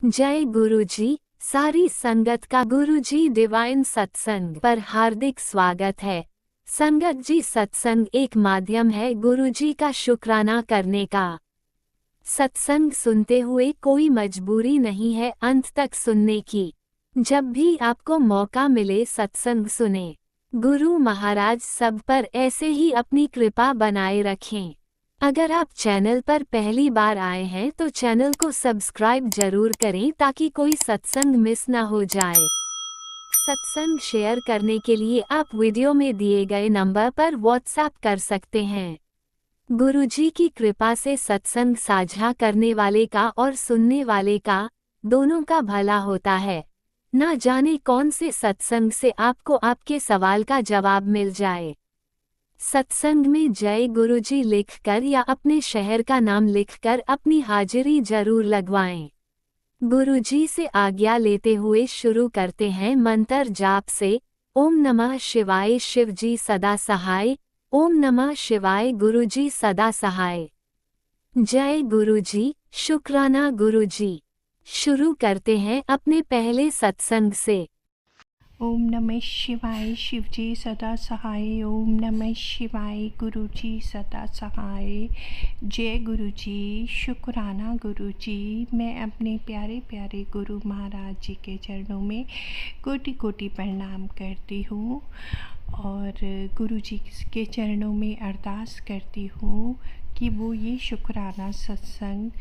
जय गुरुजी। सारी संगत का गुरुजी डिवाइन सत्संग पर हार्दिक स्वागत है। संगत जी, सत्संग एक माध्यम है गुरुजी का शुक्राना करने का। सत्संग सुनते हुए कोई मजबूरी नहीं है अंत तक सुनने की। जब भी आपको मौका मिले सत्संग सुने। गुरु महाराज सब पर ऐसे ही अपनी कृपा बनाए रखें। अगर आप चैनल पर पहली बार आए हैं तो चैनल को सब्सक्राइब जरूर करें ताकि कोई सत्संग मिस ना हो जाए। सत्संग शेयर करने के लिए आप वीडियो में दिए गए नंबर पर व्हाट्सएप कर सकते हैं। गुरुजी की कृपा से सत्संग साझा करने वाले का और सुनने वाले का दोनों का भला होता है। ना जाने कौन से सत्संग से आपको आपके सवाल का जवाब मिल जाए। सत्संग में जय गुरुजी लिखकर या अपने शहर का नाम लिखकर अपनी हाजिरी जरूर लगवाएं। गुरुजी से आज्ञा लेते हुए शुरू करते हैं मंत्र जाप से। ओम नमः शिवाय, शिवजी सदा सहाय। ओम नमः शिवाय, गुरुजी सदा सहाय। जय गुरुजी, शुक्राना गुरुजी। शुरू करते हैं अपने पहले सत्संग से। ओम नमः शिवाय, शिवजी सदा सहाय। ओम नमः शिवाय, गुरुजी सदा सहाय। जय गुरुजी, शुक्राना गुरुजी। मैं अपने प्यारे प्यारे गुरु महाराज जी के चरणों में कोटि कोटि प्रणाम करती हूँ और गुरुजी के चरणों में अरदास करती हूँ कि वो ये शुक्राना सत्संग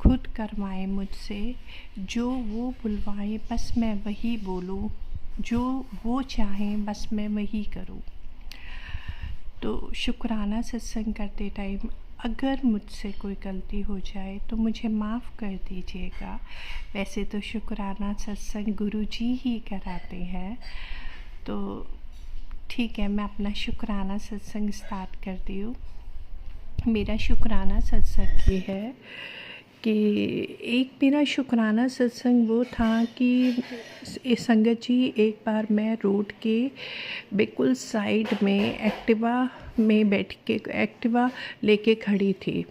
खुद करवाएं मुझसे। जो वो बुलवाएं बस मैं वही बोलूँ, जो वो चाहें बस मैं वही करूं। तो शुक्राना सत्संग करते टाइम अगर मुझसे कोई गलती हो जाए तो मुझे माफ़ कर दीजिएगा। वैसे तो शुक्राना सत्संग गुरुजी ही कराते हैं, तो ठीक है, मैं अपना शुक्राना सत्संग स्टार्ट करती हूँ। मेरा शुक्राना सत्संग ये है कि एक मेरा शुक्राना सत्संग वो था कि संगत जी, एक बार मैं रोड के बिल्कुल साइड में एक्टिवा में बैठ के एक्टिवा लेके खड़ी थी।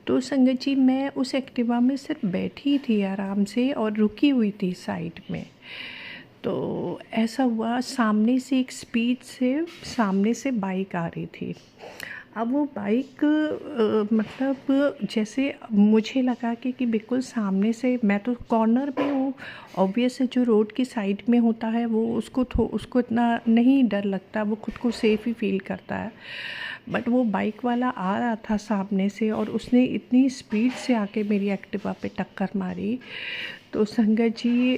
तो संगत जी, मैं उस एक्टिवा में सिर्फ बैठी थी आराम से और रुकी हुई थी साइड में। तो ऐसा हुआ, सामने से एक स्पीड से सामने से बाइक आ रही थी। अब वो बाइक मतलब जैसे मुझे लगा कि बिल्कुल सामने से, मैं तो कॉर्नर में हूँ, ऑब्वियस है जो रोड की साइड में होता है वो उसको इतना नहीं डर लगता, वो खुद को सेफ़ ही फील करता है। बट वो बाइक वाला आ रहा था सामने से और उसने इतनी स्पीड से आके मेरी एक्टिवा पे टक्कर मारी। तो संगत जी,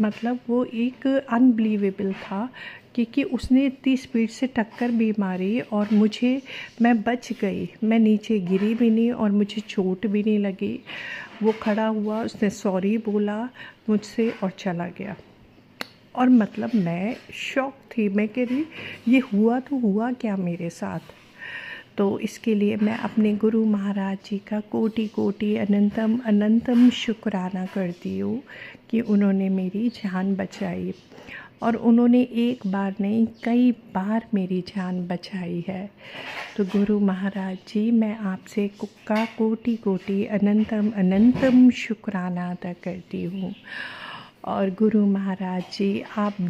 मतलब वो एक अनबिलीवेबल था क्योंकि उसने इतनी स्पीड से टक्कर भी मारी और मैं बच गई। मैं नीचे गिरी भी नहीं और मुझे चोट भी नहीं लगी। वो खड़ा हुआ, उसने सॉरी बोला मुझसे और चला गया। और मतलब मैं शॉक थी, मैं कह रही ये हुआ तो हुआ क्या मेरे साथ। तो इसके लिए मैं अपने गुरु महाराज जी का कोटि कोटि अनंतम अनंतम शुक्राना करती हूँ कि उन्होंने मेरी जान बचाई। और उन्होंने एक बार नहीं, कई बार मेरी जान बचाई है। तो गुरु महाराज जी, मैं आपसे का कोटि कोटि अनंतम अनंतम शुक्राना अदा करती हूँ। और गुरु महाराज जी, आप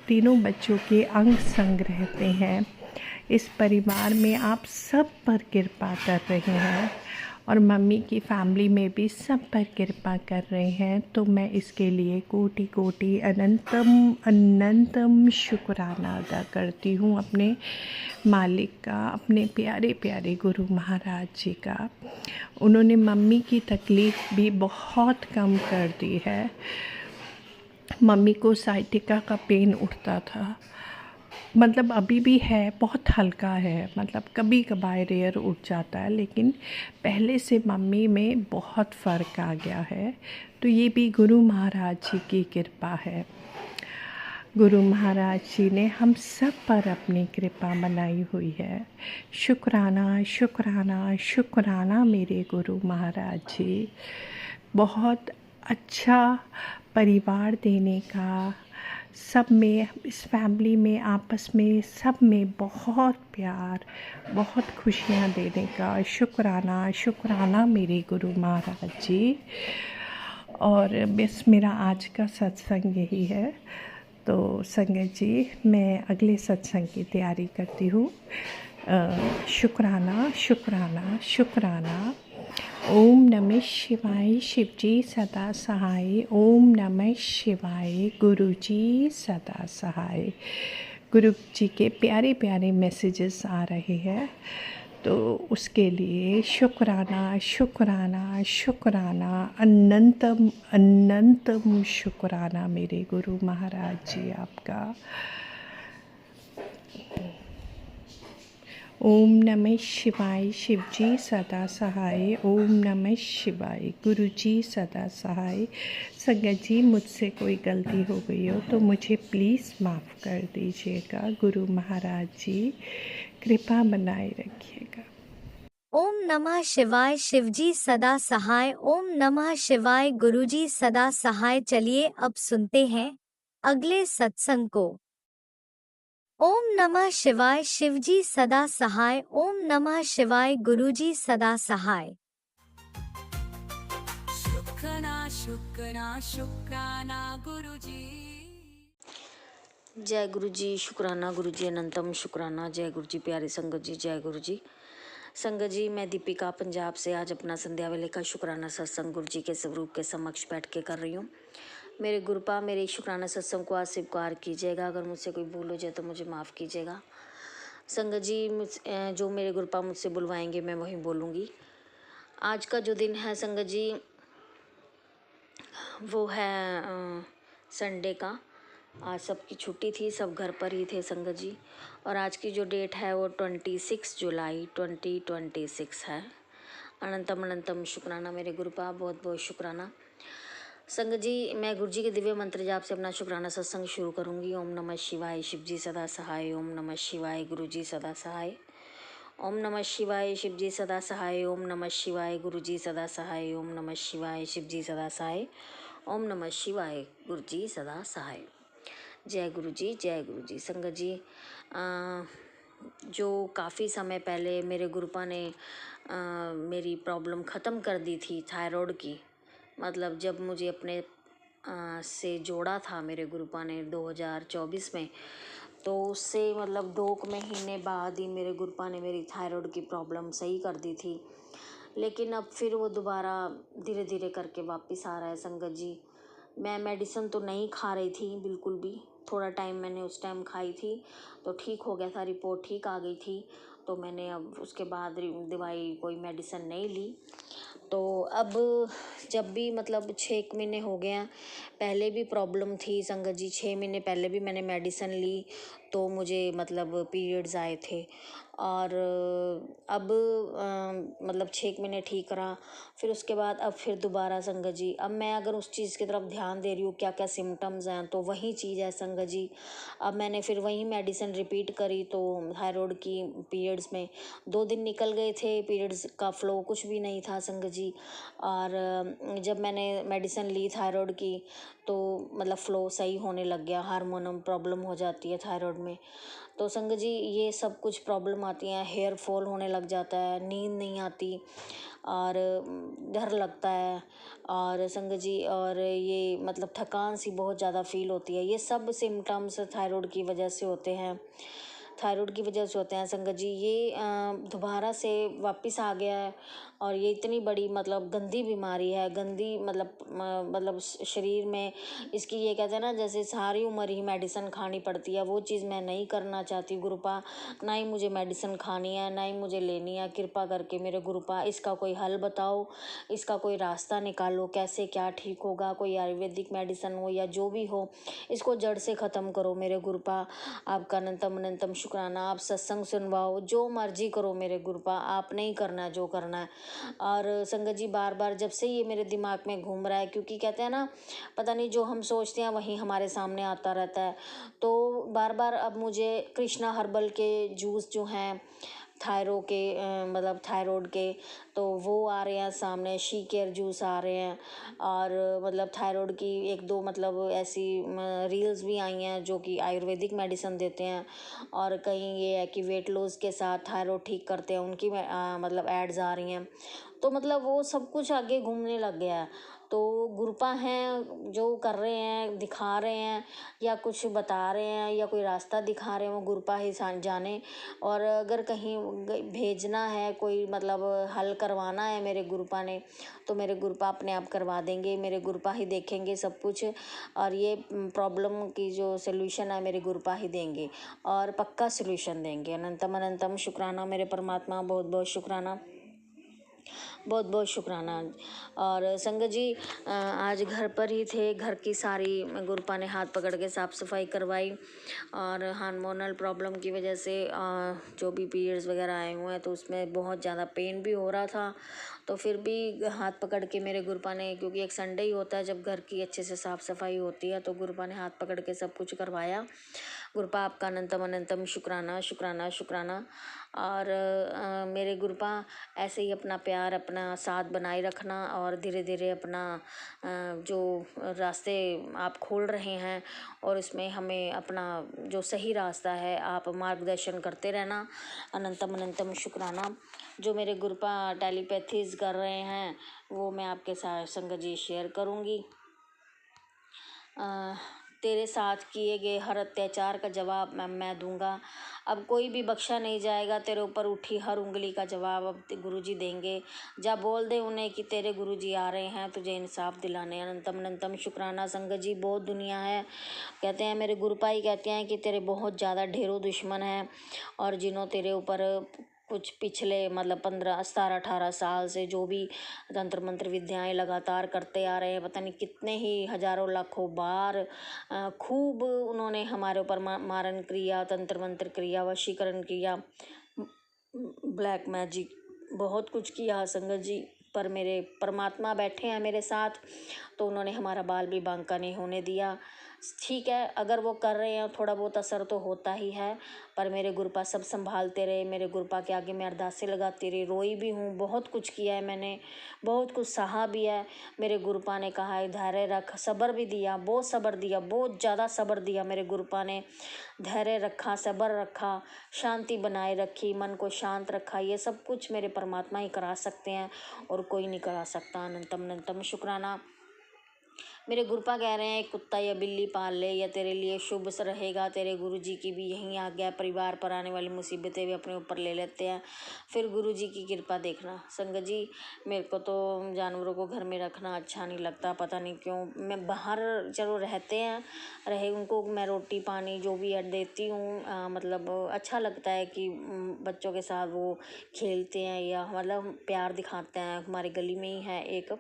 तीनों बच्चों के अंग संग रहते हैं। इस परिवार में आप सब पर कृपा कर रहे हैं और मम्मी की फैमिली में भी सब पर कृपा कर रहे हैं। तो मैं इसके लिए कोटि कोटि अनंतम अनंतम शुक्राना अदा करती हूँ अपने मालिक का, अपने प्यारे प्यारे गुरु महाराज जी का। उन्होंने मम्मी की तकलीफ़ भी बहुत कम कर दी है। मम्मी को साइटिका का पेन उठता था, मतलब अभी भी है, बहुत हल्का है, मतलब कभी कभार रेयर उठ जाता है, लेकिन पहले से मम्मी में बहुत फ़र्क आ गया है। तो ये भी गुरु महाराज जी की कृपा है। गुरु महाराज जी ने हम सब पर अपनी कृपा बनाई हुई है। शुक्राना शुक्राना शुक्राना मेरे गुरु महाराज जी। बहुत अच्छा परिवार देने का, सब में, इस फैमिली में, आपस में, सब में बहुत प्यार, बहुत खुशियाँ देने का शुक्राना शुक्राना मेरे गुरु महाराज जी। और बस मेरा आज का सत्संग यही है। तो संगत जी, मैं अगले सत्संग की तैयारी करती हूँ। शुक्राना शुक्राना शुक्राना। ओम नमः शिवाय, शिव जी सदा सहाय। ओम नमः शिवाय, गुरु जी सदा सहाय। गुरु जी के प्यारे प्यारे मैसेजेस आ रहे हैं, तो उसके लिए शुक्राना शुक्राना शुक्राना, अनंतम अनंतम शुक्राना मेरे गुरु महाराज जी आपका। ओम नमः शिवाय, शिव जी सदा सहाय। ओम नमः शिवाय, गुरु जी सदा सहाय। संगत जी, मुझसे कोई गलती हो गई हो तो मुझे प्लीज़ माफ़ कर दीजिएगा। गुरु महाराज जी कृपा बनाए रखिएगा। ओम नमः शिवाय, शिवजी सदा सहाय। ओम नमः शिवाय, गुरुजी सदा सहाय। चलिए अब सुनते हैं अगले सत्संग को। ओम नमः शिवाय, शिवजी सदा सहाय। ओम नमः शिवाय, गुरुजी सदा सहाय। शुक्राना शुक्राना शुक्राना गुरुजी। जय गुरु जी, शुक्राना गुरु जी, अनंतम शुक्राना। जय गुरु जी, प्यारे संगत जी, जय गुरु जी। संगत जी, मैं दीपिका पंजाब से आज अपना संध्या वेले का शुक्राना सत्संग गुरु जी के स्वरूप के समक्ष बैठ के कर रही हूँ। मेरे गुरुपा मेरे शुक्राना सत्संग को आज स्वीकार कीजिएगा। अगर मुझसे कोई भूल हो जाए तो मुझे माफ़ कीजिएगा। संगत जी, जो मेरे गुरुपा मुझसे बुलवाएंगे मैं वहीं बोलूँगी। आज का जो दिन है संगत जी, वो है संडे का। आज सबकी छुट्टी थी, सब घर पर ही थे संगत जी। और आज की जो डेट है वो 26 जुलाई 2026 है। अनंतम अनंतम शुक्राना मेरे गुरुपा, बहुत बहुत शुक्राना। संगत जी, मैं गुरु जी के दिव्य मंत्र जाप से अपना शुक्राना सत्संग शुरू करूंगी। ओम नमः शिवाय, शिव जी सदा सहाय। ओम नमः शिवाय, गुरु जी सदा सहाय। ओम नमः शिवाय, शिव जी सदा सहाय। ओम नमः शिवाय, गुरु जी सदा सहाय। ओम नमः शिवाय, शिव जी सदा सहाय। ओम नमः शिवाय, गुरु जी सदा सहाय। जय गुरु जी, जय गुरु जी। संगत जी, जो काफ़ी समय पहले मेरे गुरुपा ने मेरी प्रॉब्लम ख़त्म कर दी थी थायराइड की, मतलब जब मुझे अपने से जोड़ा था मेरे गुरुपा ने 2024 में, तो उससे मतलब 2 महीने बाद ही मेरे गुरुपा ने मेरी थायराइड की प्रॉब्लम सही कर दी थी। लेकिन अब फिर वो दोबारा धीरे धीरे करके वापस आ रहा है संगत जी। मैं मेडिसिन तो नहीं खा रही थी बिल्कुल भी। थोड़ा टाइम मैंने उस टाइम खाई थी तो ठीक हो गया था, रिपोर्ट ठीक आ गई थी। तो मैंने अब उसके बाद दवाई कोई मेडिसिन नहीं ली। तो अब जब भी मतलब 6 महीने हो गए हैं, पहले भी प्रॉब्लम थी संगत जी। 6 महीने पहले भी मैंने मेडिसिन ली तो मुझे मतलब पीरियड्स आए थे। और अब मतलब 6 महीने ठीक रहा, फिर उसके बाद अब फिर दोबारा संगत जी। अब मैं अगर उस चीज़ की तरफ ध्यान दे रही हूँ क्या क्या सिम्टम्स हैं, तो वही चीज़ है संगत जी। अब मैंने फिर वही मेडिसिन रिपीट करी तो थायराइड की पीरियड्स में 2 दिन निकल गए थे, पीरियड्स का फ्लो कुछ भी नहीं था संगत जी। और जब मैंने मेडिसिन ली थायराइड की तो मतलब फ़्लो सही होने लग गया। हार्मोनल प्रॉब्लम हो जाती है थायराइड में, तो संगत जी ये सब कुछ प्रॉब्लम आती हैं। हेयर फॉल होने लग जाता है, नींद नहीं आती और डर लगता है। और संगत जी, और ये मतलब थकान सी बहुत ज़्यादा फील होती है। ये सब सिम्टम्स थायराइड की वजह से होते हैं, थायराइड की वजह से होते हैं संगत जी। ये दोबारा से वापस आ गया है और ये इतनी बड़ी मतलब गंदी बीमारी है, गंदी मतलब शरीर में इसकी, ये कहते हैं ना जैसे सारी उम्र ही मेडिसिन खानी पड़ती है, वो चीज़ मैं नहीं करना चाहती गुरुपा। ना ही मुझे मेडिसिन खानी है, ना ही मुझे लेनी है। कृपा करके मेरे गुरुपा इसका कोई हल बताओ, इसका कोई रास्ता निकालो, कैसे क्या ठीक होगा। कोई आयुर्वेदिक मेडिसिन हो या जो भी हो, इसको जड़ से ख़त्म करो मेरे गुरुपा। आपका अनंतम अनंतम शुक्राना। आप सत्संग सुनवाओ, जो मर्जी करो मेरे गुरुपा, आपने ही करना है जो करना है। और संगत जी, बार बार जब से ये मेरे दिमाग में घूम रहा है, क्योंकि कहते हैं ना पता नहीं जो हम सोचते हैं वही हमारे सामने आता रहता है, तो बार बार अब मुझे कृष्णा हर्बल के जूस जो हैं मतलब थायराइड के, तो वो आ रहे हैं सामने। शी केयर जूस आ रहे हैं और मतलब थायराइड की 1-2 मतलब ऐसी रील्स भी आई हैं जो कि आयुर्वेदिक मेडिसिन देते हैं। और कहीं ये है कि वेट लॉस के साथ थायराइड ठीक करते हैं, उनकी मतलब एड्स आ रही हैं। तो मतलब वो सब कुछ आगे घूमने लग गया है। तो गुरुपा हैं जो कर रहे हैं, दिखा रहे हैं या कुछ बता रहे हैं या कोई रास्ता दिखा रहे हैं, वो गुरुपा ही जाने। और अगर कहीं भेजना है, कोई मतलब हल करवाना है मेरे गुरुपा ने, तो मेरे गुरुपा अपने आप करवा देंगे। मेरे गुरुपा ही देखेंगे सब कुछ, और ये प्रॉब्लम की जो सल्यूशन है मेरे गुरुपा ही देंगे, और पक्का सल्यूशन देंगे। अनंतम अनंतम शुक्राना मेरे परमात्मा, बहुत बहुत शुक्राना, बहुत बहुत शुक्राना। और संगत जी आज घर पर ही थे, घर की सारी गुरुपा ने हाथ पकड़ के साफ़ सफाई करवाई। और हार्मोनल प्रॉब्लम की वजह से जो भी पीरियड्स वगैरह आए हुए हैं, तो उसमें बहुत ज़्यादा पेन भी हो रहा था। तो फिर भी हाथ पकड़ के मेरे गुरुपा ने, क्योंकि एक संडे ही होता है जब घर की अच्छे से साफ़ सफाई होती है, तो गुरुपा ने हाथ पकड़ के सब कुछ करवाया। गुरुपा आपका अनंतम अनंतम शुक्राना शुक्राना शुक्राना। और मेरे गुरुपा ऐसे ही अपना प्यार, अपना साथ बनाए रखना, और धीरे धीरे अपना जो रास्ते आप खोल रहे हैं, और इसमें हमें अपना जो सही रास्ता है आप मार्गदर्शन करते रहना। अनंतम अनंतम शुक्राना। जो मेरे गुरुपा टेलीपैथीज कर रहे हैं वो मैं आपके साथ संगत जी शेयर करूँगी। तेरे साथ किए गए हर अत्याचार का जवाब मैं दूंगा। अब कोई भी बख्शा नहीं जाएगा। तेरे ऊपर उठी हर उंगली का जवाब अब गुरुजी देंगे। जा बोल दे उन्हें कि तेरे गुरुजी आ रहे हैं तुझे इंसाफ दिलाने। अनंतम अनंतम शुक्राना। संगत जी बहुत दुनिया है, कहते हैं मेरे गुरुपा ही कहते हैं कि तेरे बहुत ज़्यादा ढेरों दुश्मन हैं, और जिन्हों तेरे ऊपर कुछ पिछले मतलब 15-17-18 साल से जो भी तंत्र मंत्र विद्याएं लगातार करते आ रहे हैं, पता नहीं कितने ही हजारों लाखों बार खूब उन्होंने हमारे ऊपर मारन क्रिया, तंत्र मंत्र क्रिया, वशीकरण किया, ब्लैक मैजिक, बहुत कुछ किया संगत जी। पर मेरे परमात्मा बैठे हैं मेरे साथ, तो उन्होंने हमारा बाल भी बांका नहीं होने दिया। ठीक है, अगर वो कर रहे हैं थोड़ा बहुत असर तो होता ही है, पर मेरे गुरुपा सब संभालते रहे। मेरे गुरुपा के आगे मैं अरदासें लगाती रही, रोई भी हूँ, बहुत कुछ किया है मैंने, बहुत कुछ सहा भी है। मेरे गुरुपा ने कहा है धैर्य रख, सब्र भी दिया, बहुत सब्र दिया, बहुत ज़्यादा सब्र दिया। मेरे गुरुपा ने धैर्य रखा, सब्र रखा, शांति बनाए रखी, मन को शांत रखा। ये सब कुछ मेरे परमात्मा ही करा सकते हैं और कोई नहीं करा सकता। अनंतम अनंतम शुक्राना। मेरे गुरुपा कह रहे हैं एक कुत्ता या बिल्ली पाल ले, या तेरे लिए शुभ रहेगा। तेरे गुरुजी की भी यही आज्ञा है, परिवार पर आने वाली मुसीबतें भी अपने ऊपर ले लेते हैं, फिर गुरुजी की कृपा देखना। संगत जी मेरे को तो जानवरों को घर में रखना अच्छा नहीं लगता, पता नहीं क्यों। मैं बाहर चलो रहते हैं, रहे उनको मैं रोटी पानी जो भी देती हूँ, मतलब अच्छा लगता है कि बच्चों के साथ वो खेलते हैं या मतलब प्यार दिखाते हैं। हमारी गली में ही है एक,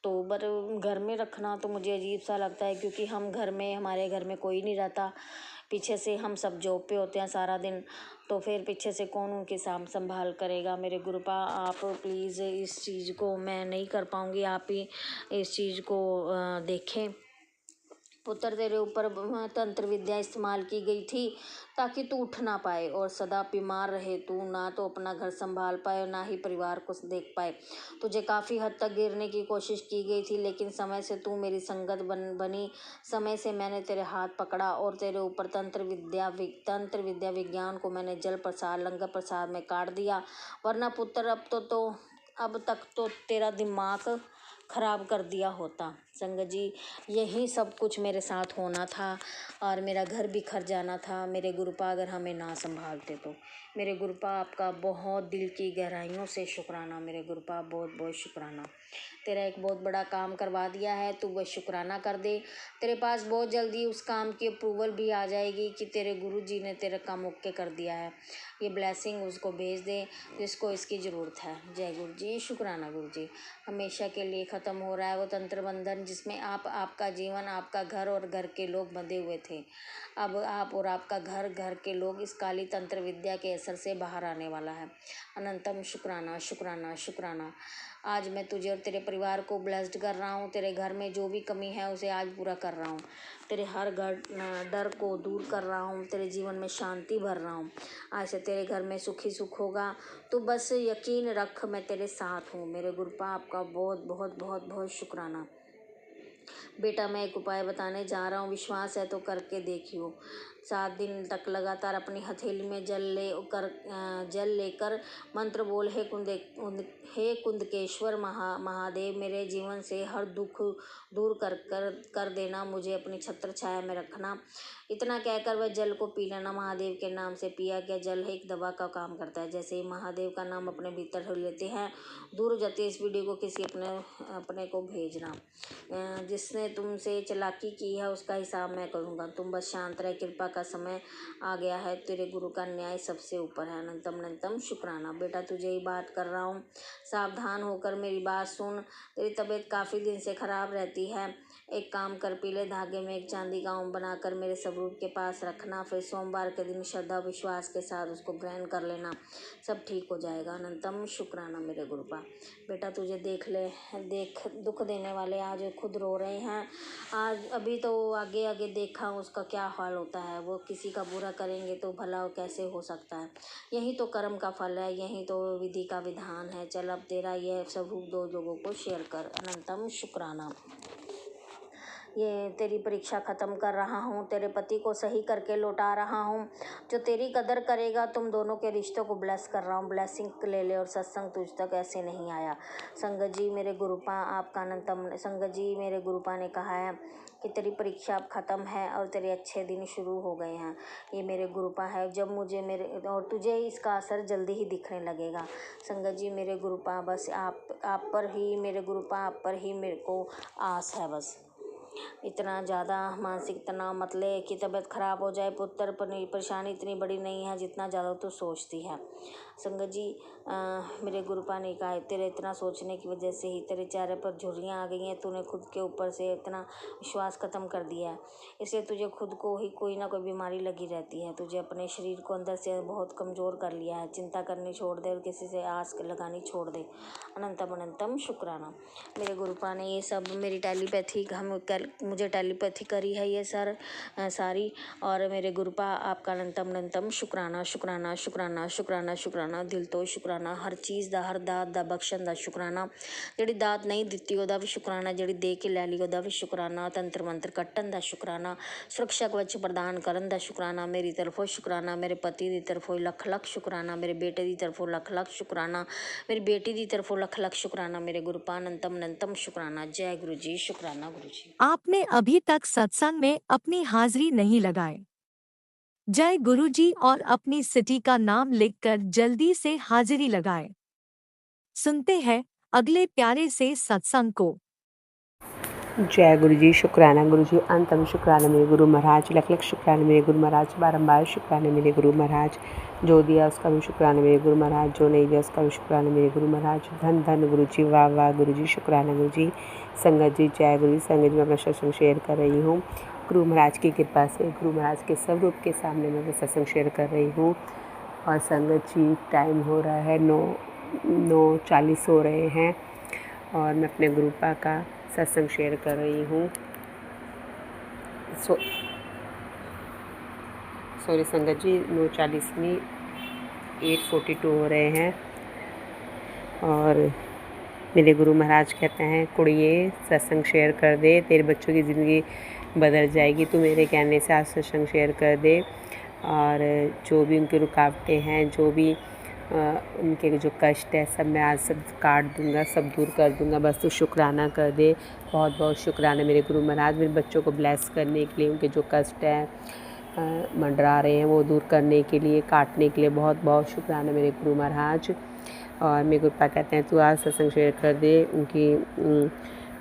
तो पर घर में रखना तो मुझे अजीब सा लगता है, क्योंकि हम घर में, हमारे घर में कोई नहीं रहता। पीछे से हम सब जॉब पे होते हैं सारा दिन, तो फिर पीछे से कौन उनकी संभाल करेगा। मेरे गुरुपा आप प्लीज़ इस चीज़ को मैं नहीं कर पाऊँगी, आप ही इस चीज़ को देखें। पुत्र तेरे ऊपर तंत्र विद्या इस्तेमाल की गई थी ताकि तू उठ ना पाए और सदा बीमार रहे। तू ना तो अपना घर संभाल पाए और ना ही परिवार को देख पाए। तुझे काफ़ी हद तक गिरने की कोशिश की गई थी, लेकिन समय से तू मेरी संगत बनी। समय से मैंने तेरे हाथ पकड़ा और तेरे ऊपर तंत्र विद्या विज्ञान को मैंने जल प्रसाद लंगर प्रसाद में काट दिया। वरना पुत्र अब तक तो तेरा दिमाग खराब कर दिया होता। संगत जी यही सब कुछ मेरे साथ होना था और मेरा घर बिखर जाना था, मेरे गुरुपा अगर हमें ना संभालते तो। मेरे गुरुपा आपका बहुत दिल की गहराइयों से शुक्राना। मेरे गुरुपा बहुत बहुत शुक्राना। तेरा एक बहुत बड़ा काम करवा दिया है, तू बस शुक्राना कर दे। तेरे पास बहुत जल्दी उस काम की अप्रूवल भी आ जाएगी कि तेरे गुरुजी ने तेरा काम ओके कर दिया है। ये ब्लेसिंग उसको भेज दे जिसको इसकी ज़रूरत है। जय गुरु जी। शुक्राना गुरु जी। हमेशा के लिए ख़त्म हो रहा है वो तंत्र बंधन जिसमें आपका जीवन, आपका घर और घर के लोग बंधे हुए थे। अब आप और आपका घर के लोग इस काली तंत्र विद्या के असर से बाहर आने वाला है। अनंतम शुक्राना शुक्राना शुक्राना। आज मैं तुझे और तेरे परिवार को ब्लेस्ड कर रहा हूँ। तेरे घर में जो भी कमी है उसे आज पूरा कर रहा हूँ। तेरे हर डर को दूर कर रहा हूँ। तेरे जीवन में शांति भर रहा हूँ। आज से तेरे घर में सुख ही सुख होगा। तो बस यकीन रख मैं तेरे साथ हूँ। मेरे गुरुपा आपका बहुत बहुत बहुत बहुत शुक्राना। बेटा मैं एक उपाय बताने जा रहा हूँ, विश्वास है तो करके देखियो। 7 दिन तक लगातार अपनी हथेली में जल लेकर मंत्र बोल, हे कुंदकेश्वर महादेव, मेरे जीवन से हर दुख दूर कर देना, मुझे अपनी छत्र छाया में रखना। इतना कहकर वह जल को पी लेना। महादेव के नाम से पिया गया जल एक दवा का काम करता है। जैसे ही महादेव का नाम अपने भीतर लेते हैं, दूर हो जाती है। इस वीडियो को किसी अपने को भेजना। जिसने तुमसे चालाकी की है उसका हिसाब मैं करूँगा। तुम बस शांत रह, कृपा का समय आ गया है, तेरे गुरु का न्याय सबसे ऊपर है। अनंतम शुक्राना। बेटा तुझे ही बात कर रहा हूँ, सावधान होकर मेरी बात सुन। तेरी तबीयत काफ़ी दिन से खराब रहती है। एक काम कर, पीले धागे में एक चांदी का ओम बनाकर मेरे स्वरूप के पास रखना। फिर सोमवार के दिन श्रद्धा विश्वास के साथ उसको ग्रहण कर लेना, सब ठीक हो जाएगा। अनंतम शुक्राना मेरे गुरुपा। बेटा तुझे देख दुख देने वाले आज खुद रो रहे हैं। आज अभी तो आगे आगे देखा उसका क्या हाल होता है। वो किसी का बुरा करेंगे तो भला कैसे हो सकता है। यही तो कर्म का फल है, यही तो विधि का विधान है। चल अब तेरा यह स्वरूप 2 लोगों को शेयर कर। अनंतम शुक्राना। ये तेरी परीक्षा ख़त्म कर रहा हूँ, तेरे पति को सही करके लौटा रहा हूँ। जो तेरी कदर करेगा, तुम दोनों के रिश्तों को ब्लेस कर रहा हूँ। ब्लेसिंग ले ले और सत्संग तुझ तक ऐसे नहीं आया। संगत जी मेरे गुरुपा आपका संगत जी मेरे गुरुपा ने कहा है कि तेरी परीक्षा अब ख़त्म है और तेरे अच्छे दिन शुरू हो गए हैं। ये मेरे गुरुपा है। जब मुझे और तुझे इसका असर जल्दी ही दिखने लगेगा। संगत जी मेरे गुरुपा, बस आप पर ही मेरे गुरुपा, आप पर ही मेरे को आस है। बस इतना ज़्यादा मानसिक तनाव मत ले कि तबीयत ख़राब हो जाए। पुत्र परेशानी इतनी बड़ी नहीं है जितना ज़्यादा तू सोचती है। संगत जी मेरे गुरुपा ने कहा, तेरे इतना सोचने की वजह से ही तेरे चेहरे पर झुर्रियाँ आ गई हैं। तूने खुद के ऊपर से इतना विश्वास ख़त्म कर दिया है, इसलिए तुझे खुद को ही कोई ना कोई बीमारी लगी रहती है। तुझे अपने शरीर को अंदर से बहुत कमज़ोर कर लिया है। चिंता करनी छोड़ दे और किसी से आस लगानी छोड़ दे। अनंतम शुक्राना। मेरे गुरुपा ने ये सब मेरी टेलीपैथी मुझे टेलीपैथी करी है ये सारी। और मेरे गुरुपा आपका अनंतम शुक्राना शुक्राना शुक्राना शुक्राना शुक्राना। दिल तो शुक्राना, हर चीज़ ਦਾ हर ਦਾਤ ਦਾ ਬਖਸ਼ਣ ਦਾ ਸ਼ੁਕਰਾਨਾ। ਜਿਹੜੀ ਦਾਤ ਨਹੀਂ ਦਿੱਤੀ ਉਹਦਾ ਵੀ ਸ਼ੁਕਰਾਨਾ, ਜਿਹੜੀ ਦੇ ਕੇ ਲੈ ਲਈ ਉਹਦਾ ਵੀ ਸ਼ੁਕਰਾਨਾ। ਤੰਤਰ ਮੰਤਰ ਕੱਟਣ ਦਾ ਸ਼ੁਕਰਾਨਾ, ਸੁਰੱਖਿਆ ਕਵਚ ਪ੍ਰਦਾਨ ਕਰਨ ਦਾ ਸ਼ੁਕਰਾਨਾ। ਮੇਰੀ ਤਰਫੋਂ ਸ਼ੁਕਰਾਨਾ, ਮੇਰੇ ਪਤੀ ਦੀ ਤਰਫੋਂ ਲੱਖ ਲੱਖ ਸ਼ੁਕਰਾਨਾ, ਮੇਰੇ ਬੇਟੇ ਦੀ ਤਰਫੋਂ ਲੱਖ ਲੱਖ ਸ਼ੁਕਰਾਨਾ, ਮੇਰੀ बेटी की तरफों लख लख शुक्राना। मेरे गुरुपा अनंतम शुक्राना। जय गुरु जी। शुक्राना गुरु जी। आपने अभी तक सत्संग में अपनी हाजिरी नहीं लगाए, जय गुरु जी और अपनी सिटी का नाम लिखकर जल्दी से हाजिरी लगाए। सुनते हैं अगले प्यारे से सत्संग को। जय गुरु जी। शुक्राना गुरु जी। अंतम शुक्राना मेरे गुरु महाराज। लख लख शुक्राना मेरे गुरु महाराज। बारंबार शुक्राना मेरे गुरु महाराज। जो दिया उसका भी शुक्राना मेरे गुरु महाराज, जो नहीं दिया उसका भी शुक्राना मेरे गुरु महाराज। धन धन गुरु जी। वाह वाह गुरु जी। शुक्राना गुरु जी। संगत जी जय गुरु जी। संगत जी मैं अपना सत्संग शेयर कर रही हूँ। गुरु महाराज की कृपा से गुरु महाराज के स्वरूप के सामने मैं सत्संग शेयर कर रही हूँ। और संगत जी टाइम हो रहा है 9:40 हो रहे हैं और मैं अपने गुरुपा का सत्संग शेयर कर रही हूँ। सॉरी संगत जी, 9:40 नहीं 8:42 हो रहे हैं। और मेरे गुरु महाराज कहते हैं, कुड़िए सत्संग शेयर कर दे, तेरे बच्चों की ज़िंदगी बदल जाएगी। तू मेरे कहने से आज सत्संग शेयर कर दे। और जो भी उनकी रुकावटें हैं, जो भी उनके जो कष्ट है, सब मैं आज सब काट दूंगा, सब दूर कर दूंगा। बस तू शुक्राना कर दे। बहुत बहुत शुक्राना मेरे गुरु महाराज, मेरे बच्चों को ब्लेस करने के लिए, उनके जो कष्ट है मंडरा रहे हैं वो दूर करने के लिए, काटने के लिए बहुत बहुत शुक्राना मेरे गुरु महाराज। और मेरे गुरुपा कहते हैं तू आज सत्संग शेयर कर दे।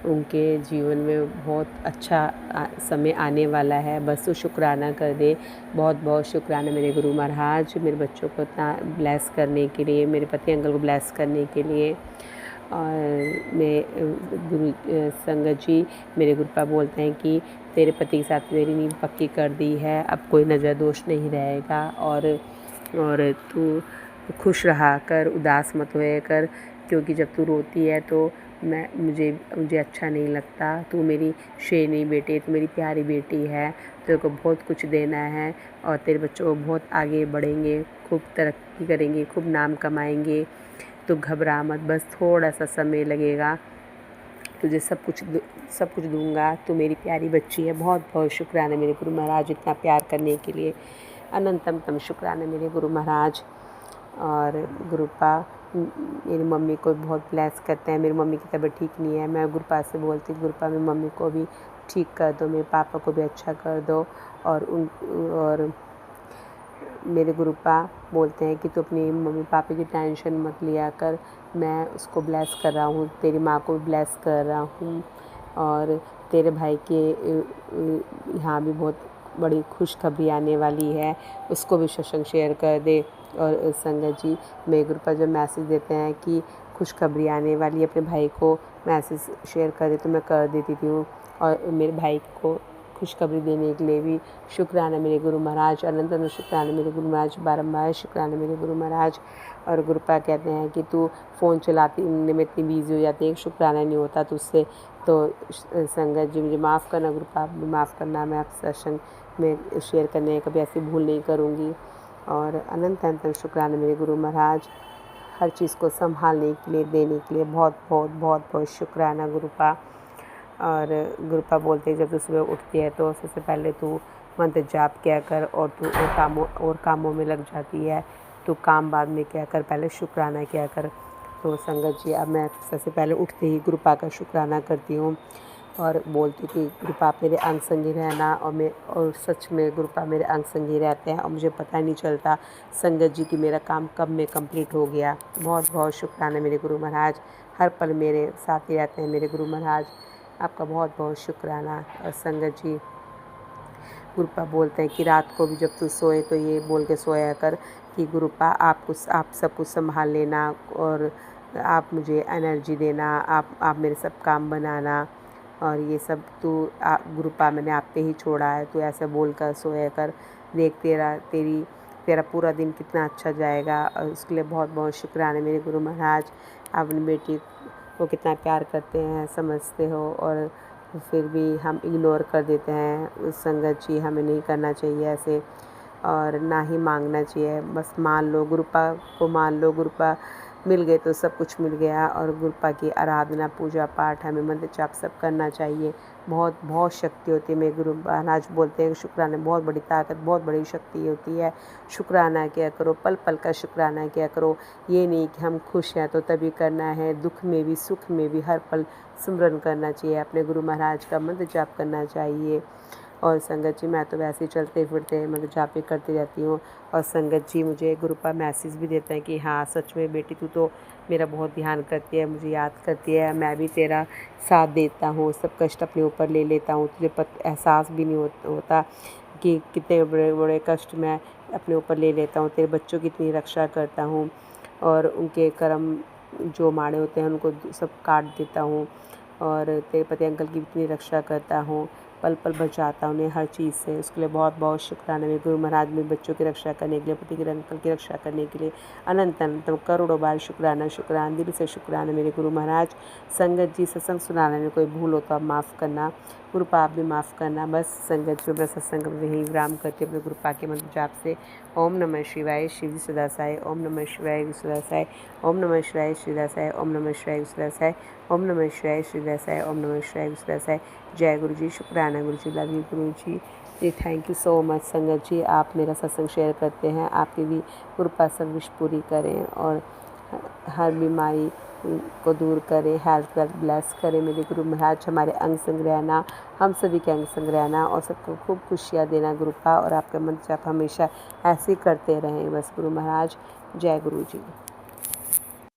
उनके जीवन में बहुत अच्छा समय आने वाला है, बस तू शुक्राना कर दे। बहुत बहुत शुक्राना मेरे गुरु महाराज, मेरे बच्चों को इतना ब्लेस करने के लिए, मेरे पति अंकल को ब्लेस करने के लिए। और मैं गुरु संगत जी मेरे गुरुपा बोलते हैं कि तेरे पति के साथ मेरी नींद पक्की कर दी है, अब कोई नज़र दोष नहीं रहेगा। और तू खुश रहा कर, उदास मत होया कर, क्योंकि जब तू रोती है तो मुझे अच्छा नहीं लगता। तू मेरी शेरनी बेटी, तू मेरी प्यारी बेटी है, तेरे को बहुत कुछ देना है और तेरे बच्चों को बहुत आगे बढ़ेंगे, खूब तरक्की करेंगे, खूब नाम कमाएंगे। तो घबरा मत, बस थोड़ा सा समय लगेगा, तुझे सब कुछ दूंगा, तू मेरी प्यारी बच्ची है। बहुत बहुत शुक्राना मेरे गुरु महाराज इतना प्यार करने के लिए, अनंतम शुक्राना मेरे गुरु महाराज। और गुरुपा मेरी मम्मी को बहुत ब्लेस करते हैं। मेरी मम्मी की तबीयत ठीक नहीं है, मैं गुरुपा से बोलती हूँ गुरुपा मेरी मम्मी को भी ठीक कर दो, मेरे पापा को भी अच्छा कर दो। और मेरे गुरुपा बोलते हैं कि तू अपनी मम्मी पापा की टेंशन मत लिया कर, मैं उसको ब्लेस कर रहा हूँ, तेरी माँ को भी ब्लेस कर रहा हूँ। और तेरे भाई के यहाँ भी बहुत बड़ी खुशखबरी आने वाली है, उसको भी सत्संग शेयर कर दे। और संगत जी मेरे ग्रुप पर जब मैसेज देते हैं कि खुशखबरी आने वाली है, अपने भाई को मैसेज शेयर कर दे तो मैं कर देती हूँ। और मेरे भाई को खुशखबरी देने के लिए भी शुक्राना मेरे गुरु महाराज, अनंत शुक्राना मेरे गुरु महाराज, बारम्बार शुक्राना मेरे गुरु महाराज। और गुरुपा कहते हैं कि तू फ़ोन चलाती में इतनी बिजी हो जाती है, शुक्राना नहीं होता तुझसे। तो संगत जी मुझे माफ़ करना, गुरुपा भी माफ़ करना, मैं आपसे सत्संग में शेयर करने कभी ऐसी भूल नहीं करूँगी। और अनंत शुक्राना मेरे गुरु महाराज, हर चीज़ को संभालने के लिए, देने के लिए बहुत बहुत बहुत बहुत शुक्राना गुरुपा। और गुरुपा बोलते हैं जब तू सुबह उठती है तो सबसे पहले तू मंत्र जाप किया कर, और तू और कामों में लग जाती है, तो काम बाद में किया कर, पहले शुक्राना किया कर। तो संगत जी अब मैं सबसे पहले उठते ही गुरुपा का शुक्राना करती हूँ और बोलती कि गुरुपा आप मेरे अंग संगी रहना। और सच में गुरुपा मेरे अंग संगी रहते हैं और मुझे पता नहीं चलता संगत जी कि मेरा काम कब में कंप्लीट हो गया। बहुत बहुत शुक्राना मेरे गुरु महाराज, हर पल मेरे साथ ही रहते हैं मेरे गुरु महाराज, आपका बहुत बहुत शुक्राना। और संगत जी गुरुपा बोलते हैं कि रात को भी जब तू सोए तो ये बोल के सोया कर कि गुरुपा आप सब कुछ संभाल लेना और आप मुझे एनर्जी देना, आप मेरे सब काम बनाना, और ये सब तू गुरुपा मैंने आप पे ही छोड़ा है, तो ऐसा बोल कर सोया कर। देख तेरा पूरा दिन कितना अच्छा जाएगा। और उसके लिए बहुत बहुत शुक्राना मेरे गुरु महाराज, आप अपनी बेटी को कितना प्यार करते हैं, समझते हो, और फिर भी हम इग्नोर कर देते हैं। संगत जी हमें नहीं करना चाहिए ऐसे, और ना ही मांगना चाहिए, बस मान लो गुरुपा को, मान लो गुरुपा मिल गए तो सब कुछ मिल गया। और गुरुपा की आराधना पूजा पाठ हमें मंत्र जाप सब करना चाहिए, बहुत बहुत शक्ति होती है। मेरे गुरु महाराज बोलते हैं शुक्राना बहुत बड़ी ताकत, बहुत बड़ी शक्ति होती है। शुक्राना किया करो, पल पल का शुक्राना किया करो। ये नहीं कि हम खुश हैं तो तभी करना है, दुख में भी सुख में भी हर पल सिमरन करना चाहिए, अपने गुरु महाराज का मंत्र जाप करना चाहिए। और संगत जी मैं तो वैसे ही चलते फिरते मतलब जाप करती रहती हूँ। और संगत जी मुझे गुरुपा मैसेज भी देते हैं कि हाँ सच में बेटी तू तो मेरा बहुत ध्यान करती है, मुझे याद करती है, मैं भी तेरा साथ देता हूँ, सब कष्ट अपने ऊपर ले लेता हूँ, तुझे एहसास भी नहीं होता कि कितने बड़े बड़े कष्ट मैं अपने ऊपर ले लेता हूँ, तेरे बच्चों की इतनी रक्षा करता हूँ, और उनके कर्म जो माड़े होते हैं उनको सब काट देता हूँ, और तेरे पति अंकल की इतनी रक्षा करता हूँ, पल पल बचाता उन्हें हर चीज़ से। उसके लिए बहुत बहुत शुक्राना मेरे गुरु महाराज में बच्चों की रक्षा करने के लिए, पति के अंकल की रक्षा करने के लिए अनंत करोड़ों बार शुक्राना, दिल से शुक्राना मेरे गुरु महाराज। संगत जी सत्संग सुनाने में कोई भूल हो तो आप माफ़ करना, गुरुपा आप भी माफ़ करना। बस संगत जी मैं सत्संग में यही विराम करके अपने गुरुपा के मंत्र जाप से ओम नमः शिवाय शिव जी सदा साई, ओम नमः शिवाय सदा साई, ओम नमः शिवाय सदा साई, ओम नमः शिवाय सदा साई, ओम नमः शिवाय सदा साई, ओम नमः शिवाय सदा साई। जय गुरु जी, शुक्राना गुरु जी, love you Guru ji, thank you so much. संगत जी आप मेरा सत्संग शेयर करते हैं, आपकी भी कृपा सब विश पूरी करें और हर बीमारी को दूर करें, हेल्थ वेल्थ ब्लेस करें मेरे गुरु महाराज। हमारे अंग संग रहना, हम सभी के अंग संग रहना और सबको खूब खुशियाँ देना गुरुपा, और आपका मंत्र जाप हमेशा ऐसे ही करते रहें बस गुरु महाराज। जय गुरु जी।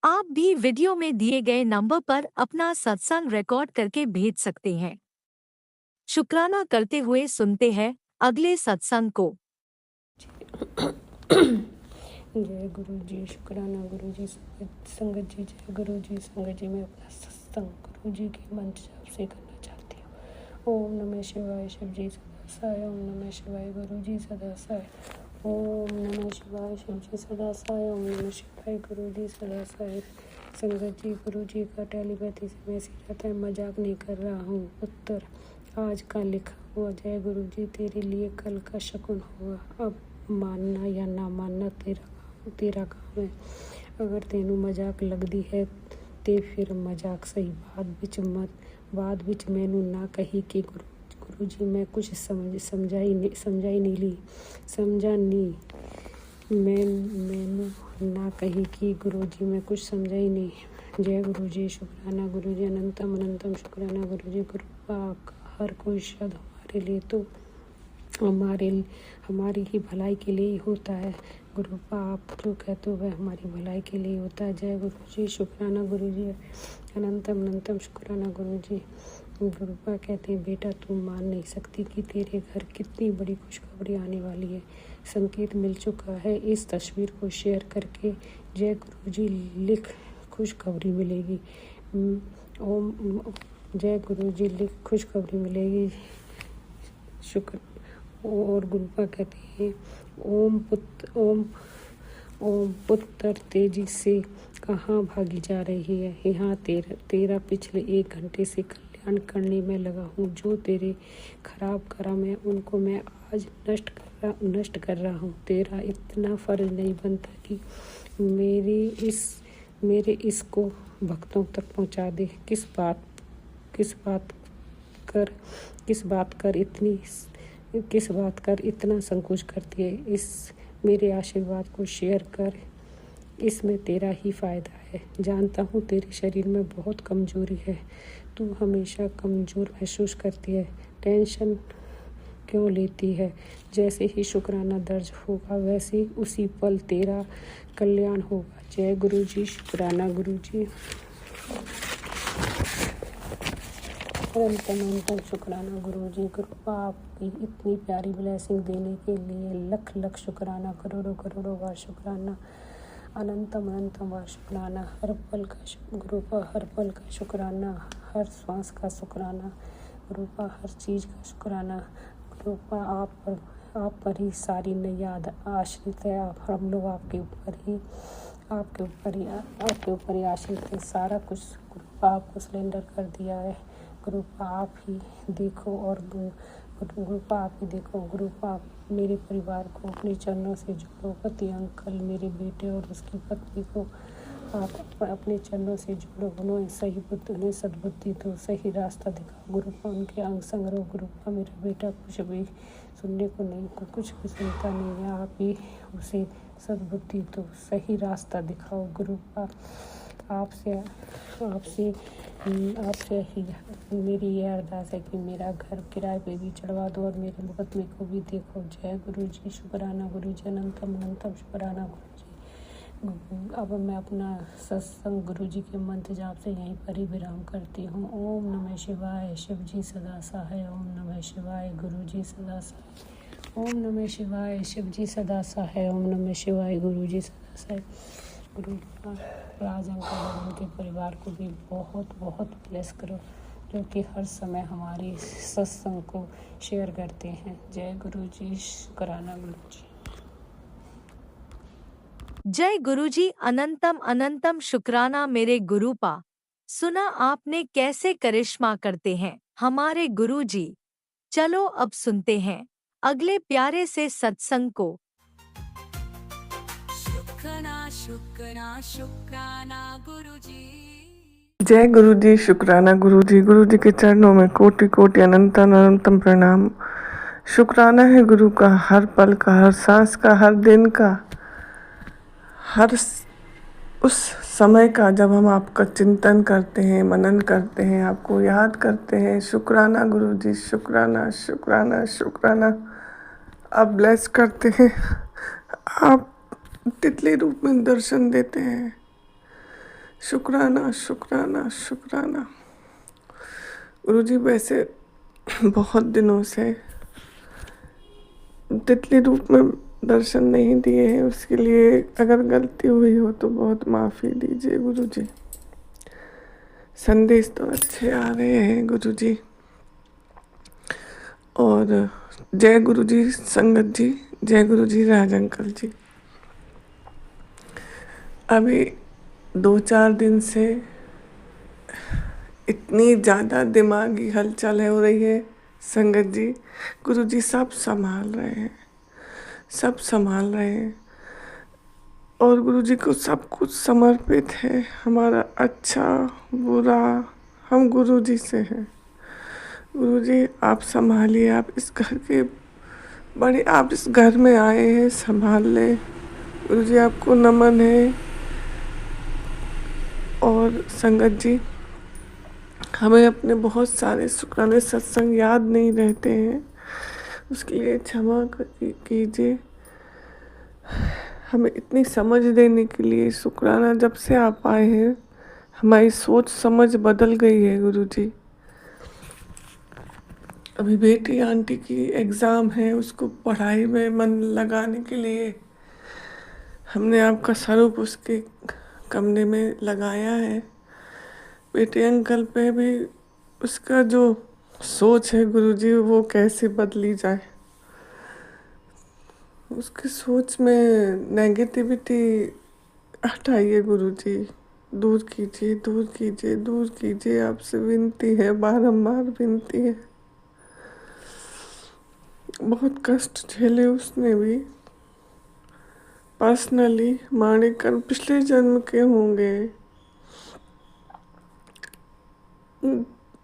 आप भी वीडियो में दिए गए नंबर पर अपना सत्संग रिकॉर्ड करके भेज सकते हैं। शुक्राना करते हुए सुनते हैं अगले सत्संग को। जय गुरु जी, शुक्राना गुरु जी, संगत जी, जय गुरु जी। संगत जी मैं अपना सत्संग गुरु जी के मंत्र जाप से करना चाहती हूँ। ओम नमः शिवाय शिव जी सदा साई, ओम नमः शिवाय गुरु जी सदा साई, ओम नमः शिवाय शिव जी सदा साई, ओम नमः शिवाय गुरु जी सदा साई। संगत जी गुरु जी का टेलीपैथी से मैसेज आता है, मजाक नहीं कर रहा हूँ। उत्तर आज का लिखा हुआ, जय गुरु जी तेरे लिए कल का शकुन होगा, अब मानना या ना मानना तेरा काम है। अगर तेनू मजाक लगदी है ते फिर मजाक सही बात विच मत बाद विच मैनू ना कही कि गुरु जी मैं कुछ समझा ही नहीं मैनू ना कही कि गुरु जी मैं कुछ समझा ही नहीं। जय गुरु जी, शुक्राना गुरु जी, अनंतम अनंतम शुक्राना गुरु जी। गुरु आपका हर कोई शब्द हमारे लिए तो हमारी ही भलाई के लिए ही होता है। गुरु आप जो कहते हो वह हमारी भलाई के लिए होता है। जय गुरु जी, शुक्राना गुरु जी, अनंतम अनंतम शुक्राना गुरु जी। गुरुपा कहते हैं बेटा तू मान नहीं सकती कि तेरे घर कितनी बड़ी खुशखबरी आने वाली है। संकेत मिल चुका है, इस तस्वीर को शेयर करके जय गुरु जी लिख खुशखबरी मिलेगी। ओम जय गुरु जी लिख खुशखबरी मिलेगी। शुक्र। और गुरुपा कहते हैं ओम पुत्र तेजी से कहाँ भागी जा रही है। यहाँ तेरा पिछले 1 घंटे से कल्याण करने में लगा हूँ। जो तेरे खराब कर्म है उनको मैं आज नष्ट कर रहा हूँ। तेरा इतना फर्ज नहीं बनता कि मेरे इसको भक्तों तक पहुँचा दे। किस बात कर इतना संकोच करती है। इस मेरे आशीर्वाद को शेयर कर, इसमें तेरा ही फायदा है। जानता हूँ तेरे शरीर में बहुत कमजोरी है, तू हमेशा कमजोर महसूस करती है। टेंशन क्यों लेती है। जैसे ही शुक्राना दर्ज होगा वैसे ही उसी पल तेरा कल्याण होगा। जय गुरु जी, शुक्राना गुरु जी, अनंतम शुक्राना गुरु जी। गुरु आपकी इतनी प्यारी ब्लेसिंग देने के लिए लख शुक्राना, करोड़ों बार शुक्राना, अनंतम बार शुक्राना। हर पल का शुक्राना, हर श्वास का शुक्राना गुरुपा, हर चीज़ का शुक्राना गुरुपा। आप पर ही सारी नैया आश्रित है। हम लोग आपके ऊपर ही आश्रित है। सारा कुछ गुरुपा आपको सिलेंडर कर दिया है। गुरुपा आप ही देखो और गुरुपा आप ही देखो। गुरुपा आप मेरे परिवार को अपने चरणों से जोड़ो। पति अंकल, मेरे बेटे और उसकी पत्नी को आप अपने चरणों से जोड़ो। उन्हें सद्बुद्धि दो, सही रास्ता दिखाओ। गुरुपा उनके अंग संग रहो। गुरुपा मेरा बेटा कुछ भी सुनने को नहीं, कुछ भी सुनता नहीं है। आप ही उसे सद्बुद्धि दो, सही रास्ता दिखाओ। गुरुपा आपसे ही मेरी यह अरदास है कि मेरा घर किराए पे भी चढ़वा दो और मेरे मुकदमे को भी देखो। जय गुरु जी, शुक्राना गुरु जी, अनंतम शुक्राना गुरु जी। अब मैं अपना सत्संग गुरु जी के मंत्र जाप से यहीं पर ही विराम करती हूँ। ओम नमः शिवाय, शिव जी सदा सहाय। ओम नमः शिवाय, गुरु जी सदा सहाय। ओम नमः शिवाय, शिव जी सदा सहाय। ओम नमः शिवाय, गुरु जी सदा सहाय। गुरु राज अंकल और उनके परिवार को भी बहुत ब्लेस करो, जो कि हर समय हमारी सत्संग को शेयर करते हैं। जय गुरु जी, शुक्राना गुरु जी। जय गुरु जी, अनंतम शुक्राना मेरे गुरुपा। सुना आपने कैसे करिश्मा करते हैं हमारे गुरु जी। चलो अब सुनते हैं अगले प्यारे से सत्संग को। शुक्राना गुरु जी। जय गुरु जी, शुक्राना गुरु जी। गुरु जी के चरणों में कोटि कोटि अनंतम प्रणाम। शुक्राना है गुरु का, हर पल का, हर सांस का, हर दिन का, हर उस समय का जब हम आपका चिंतन करते हैं, मनन करते हैं, आपको याद करते हैं। शुक्राना गुरु जी, शुक्राना। आप ब्लेस करते हैं, आप तितली रूप में दर्शन देते हैं। शुक्राना गुरु जी। वैसे बहुत दिनों से तितली रूप में दर्शन नहीं दिए हैं, उसके लिए अगर गलती हुई हो तो बहुत माफ़ी दीजिए गुरु जी। संदेश तो अच्छे आ रहे हैं गुरु जी। और जय गुरु जी संगत जी, जय गुरु जी राज अंकल जी। अभी 2-4 दिन से इतनी ज़्यादा दिमागी हलचल हो रही है संगत जी। गुरु जी सब संभाल रहे हैं और गुरु जी को सब कुछ समर्पित है। हमारा अच्छा बुरा, हम गुरु जी से हैं। गुरु जी आप संभालिए, आप इस घर के बड़े, आप इस घर में आए हैं, संभाल लें। गुरु जी आपको नमन है। और संगत जी, हमें अपने बहुत सारे शुक्राने सत्संग याद नहीं रहते हैं, उसके लिए क्षमा कीजिए। हमें इतनी समझ देने के लिए शुक्राना। जब से आप आए हैं हमारी सोच समझ बदल गई है गुरु जी। अभी बेटी आंटी की एग्ज़ाम है, उसको पढ़ाई में मन लगाने के लिए हमने आपका स्वरूप उसके कमरे में लगाया है। बेटे अंकल पे भी उसका जो सोच है गुरु जी वो कैसे बदली जाए। उसकी सोच में नेगेटिविटी हटाइए गुरु जी, दूर कीजिए, दूर कीजिए, दूर कीजिए। आपसे विनती है, बारंबार विनती है। बहुत कष्ट झेले उसने भी पर्सनली। माणिकन पिछले जन्म के होंगे,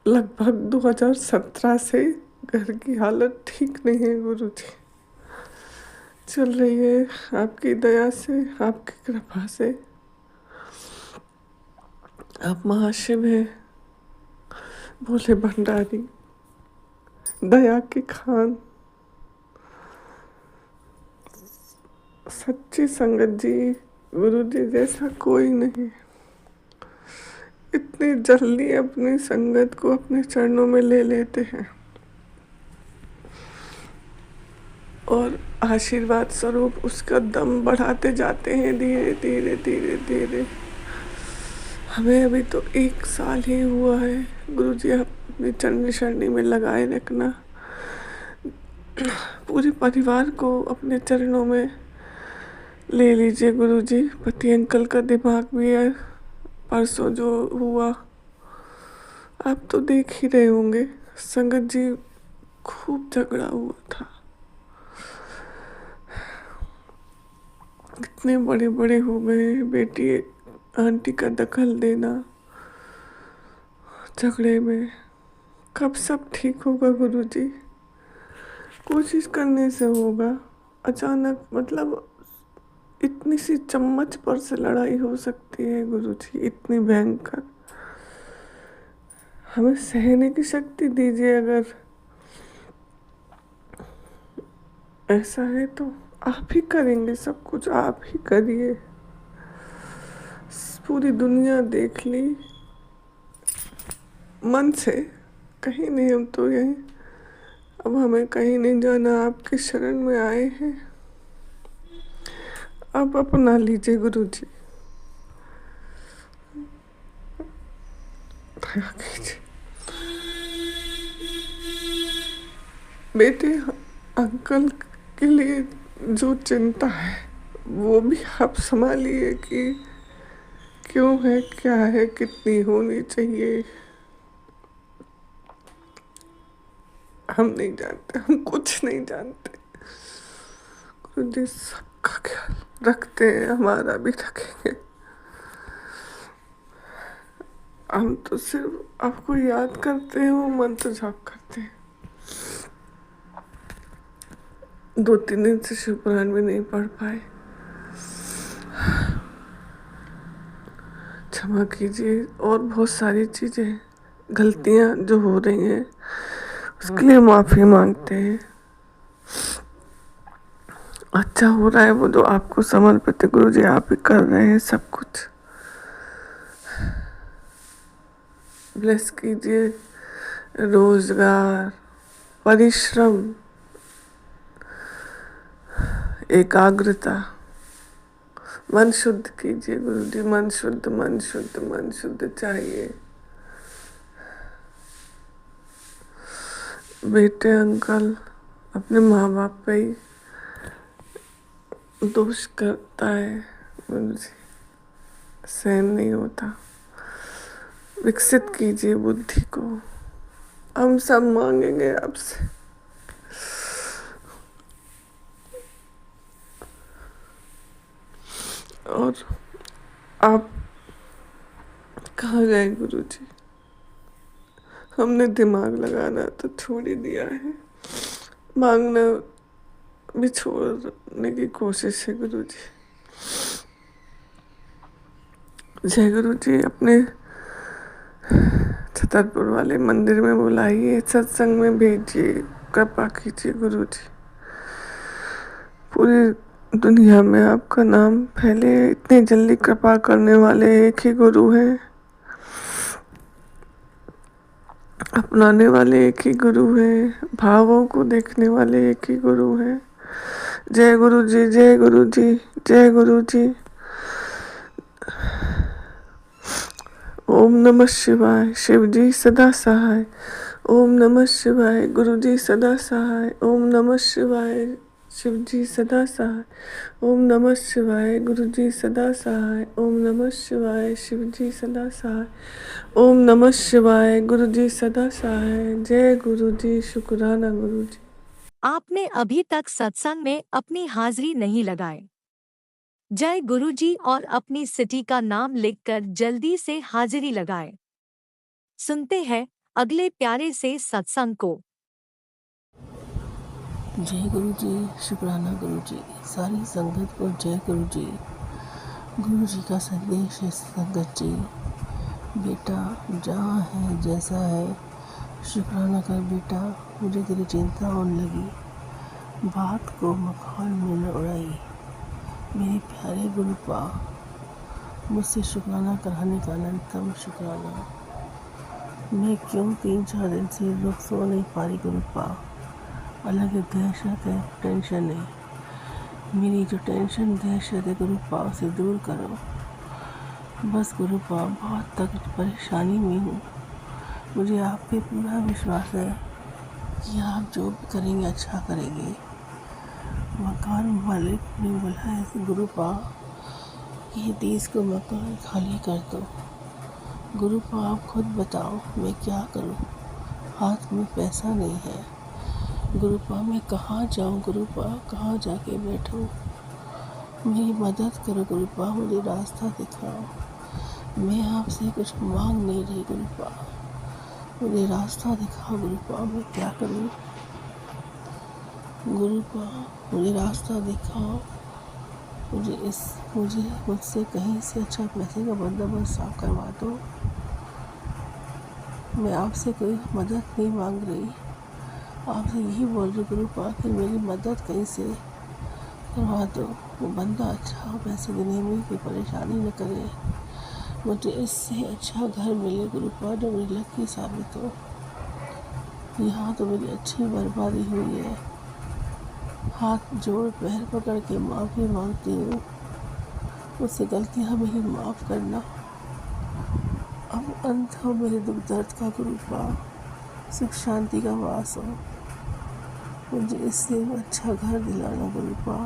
लगभग 2017 से घर की हालत ठीक नहीं है गुरु जी। चल रही है आपकी दया से, आपकी कृपा से। आप महाशिव हैं, भोले भंडारी, दया के खान। सच्ची संगत जी, गुरु जी जैसा कोई नहीं। इतनी जल्दी अपनी संगत को अपने चरणों में ले लेते हैं और आशीर्वाद स्वरूप उसका दम बढ़ाते जाते हैं धीरे धीरे धीरे धीरे। हमें अभी तो 1 साल ही हुआ है। गुरु जी आप अपनी चरणी शरणी में लगाए रखना। पूरे परिवार को अपने चरणों में ले लीजिए गुरु जी। पति अंकल का दिमाग भी है, परसों जो हुआ आप तो देख ही रहे होंगे। संगत जी खूब झगड़ा हुआ था, इतने बड़े बड़े हो गए। बेटी आंटी का दखल देना झगड़े में। कब सब ठीक होगा गुरु जी? कोशिश करने से होगा। अचानक मतलब इतनी सी चम्मच पर से लड़ाई हो सकती है गुरु जी, इतनी भयंकर। हमें सहने की शक्ति दीजिए। अगर ऐसा है तो आप ही करेंगे सब कुछ, आप ही करिए। पूरी दुनिया देख ली मन से, कहीं नहीं। हम तो यहीं, अब हमें कहीं नहीं जाना। आपकी शरण में आए हैं, आप अपना लीजिए गुरु जी, दया कीजिए। बेटे अंकल के लिए जो चिंता है वो भी आप संभालिए कि क्यों है, क्या है, कितनी होनी चाहिए। हम नहीं जानते, हम कुछ नहीं जानते। गुरु जी सबका ख्याल रखते हैं, हमारा भी रखेंगे। हम तो सिर्फ आपको याद करते हैं, वो मंत्र जाप करते हैं। 2-3 दिन से शिव पुराण भी नहीं पढ़ पाए, क्षमा कीजिए। और बहुत सारी चीज़ें, गलतियाँ जो हो रही हैं उसके लिए माफ़ी मांगते हैं। अच्छा हो रहा है वो जो आपको समर्पित है गुरु जी, आप ही कर रहे हैं सब कुछ। ब्लेस कीजिए। रोजगार, परिश्रम, एकाग्रता, मन शुद्ध कीजिए गुरु जी। मन शुद्ध, मन शुद्ध, मन शुद्ध चाहिए। बेटे अंकल अपने माँ बाप पे ही दोष करता है गुरु जी, सहन नहीं होता। विकसित कीजिए बुद्धि को, हम सब मांगेंगे आपसे। और आप कहाँ गए गुरु जी? हमने दिमाग लगाना तो छोड़ ही दिया है, मांगना भी छोड़ने की कोशिश है गुरु जी। जय गुरु जी, अपने छतरपुर वाले मंदिर में बुलाइए, सत्संग में भेजिए, कृपा कीजिए गुरु जी। पूरी दुनिया में आपका नाम फैले, इतनी जल्दी कृपा करने वाले एक ही गुरु हैं, अपनाने वाले एक ही गुरु हैं, भावों को देखने वाले एक ही गुरु हैं। जय गुरु जी, जय गुरु जी, जय गुरु जी। ओम नमः शिवाय, शिव जी सदा सहाय। ओम नमः शिवाय, गुरु जी सदा सहाय। ओम नमः शिवाय, शिव जी सदा सहाय। ओम नमः शिवाय, गुरु जी सदा सहाय। ओम नमः शिवाय, शिव जी सदा सहाय। ओम नमः शिवाय, गुरु जी सदा सहाय। जय गुरु जी, शुक्राना गुरु जी। आपने अभी तक सत्संग में अपनी हाजिरी नहीं लगाई। जय गुरुजी और अपनी सिटी का नाम लिखकर जल्दी से हाजिरी लगाएं। सुनते हैं अगले प्यारे से सत्संग को। जय गुरु जी, शुक्राना गुरु जी, सारी संगत को जय गुरु जी। गुरु जी का संदेश है संगत जी, बेटा जहाँ है जैसा है शुक्राना कर बेटा, मुझे तेरी चिंता होने लगी, बात को मखान में न उड़ाई। मेरे प्यारे गुरुपा, मुझसे शुक्राना कराने का अनंतम शुक्राना। मैं क्यों 3-4 दिन से रुक सो नहीं पा रही गुरुपा, अलग दहशत है, टेंशन है। मेरी जो टेंशन दहशत है गुरुपा, उसे दूर करो बस गुरुपा। बहुत तक परेशानी में हूँ, मुझे आप पे पूरा विश्वास है कि आप जो भी करेंगे अच्छा करेंगे। मकान मालिक ने बोला है गुरुपा कि ये 30 को मकान खाली कर दो। गुरुपा आप खुद बताओ मैं क्या करूं, हाथ में पैसा नहीं है गुरुपा, मैं कहाँ जाऊं गुरुपा, कहाँ जाके बैठूं। मेरी मदद करो गुरुपा, मुझे रास्ता दिखाओ। मैं आपसे कुछ मांग नहीं रही गुरुपा, मुझे रास्ता दिखाओ गुरुपा, मैं क्या करूं गुरुपा, मुझे रास्ता दिखाओ। मुझसे कहीं से अच्छा पैसे का बंदोबस्त आप करवा दो। मैं आपसे कोई मदद नहीं मांग रही, आपसे यही बोल रही गुरुपा कि मेरी मदद कहीं से करवा दो। वो बंदा अच्छा हो, पैसे देने में कोई परेशानी न करे, मुझे इससे अच्छा घर मिले गुरुपा जो मेरी लकी साबित हो। यहाँ तो मेरी अच्छी बर्बादी हुई है, हाथ जोड़ पैर पकड़ के माफ़ी मांगती हूँ, मुझसे गलतियाँ मेरी माफ़ करना। अब अंत हो मेरे दुख दर्द का गुरुपा, सुख शांति का वास हो, मुझे इससे अच्छा घर दिलाना गुरुपा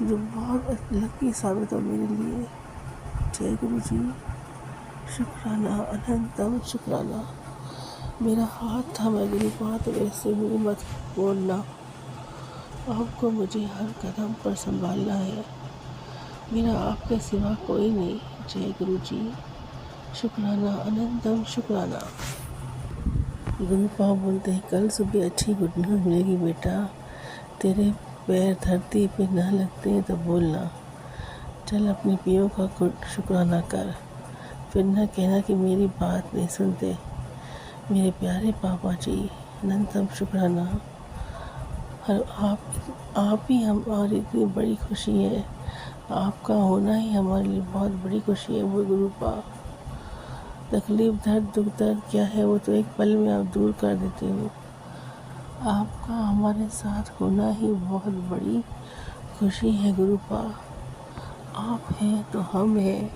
जो बहुत लकी साबित हो मेरे लिए। जय गुरु जी, शुक्राना अनंतम शुक्राना। मेरा हाथ थामा गुरुपा तो ऐसे मुझे मत बोलना, आपको मुझे हर कदम पर संभालना है, मेरा आपके सिवा कोई नहीं। जय गुरु जी, शुक्राना अनंतम शुक्राना। गुरुपा बोलते हैं कल सुबह अच्छी गुड न्यूज़ मिलेगी बेटा, तेरे पैर धरती पे न लगते हैं तो बोलना, चल अपने पियो का शुक्राना कर, फिर न कहना कि मेरी बात नहीं सुनते। मेरे प्यारे पापा जी अनंतम शुक्राना। आप ही हमारी इतनी बड़ी खुशी है, आपका होना ही हमारे लिए बहुत बड़ी खुशी है। वो गुरुपा तकलीफ़ दर्द दुख दर्द क्या है वो तो एक पल में आप दूर कर देते हो, आपका हमारे साथ होना ही बहुत बड़ी खुशी है गुरुपा। आप हैं तो हम हैं,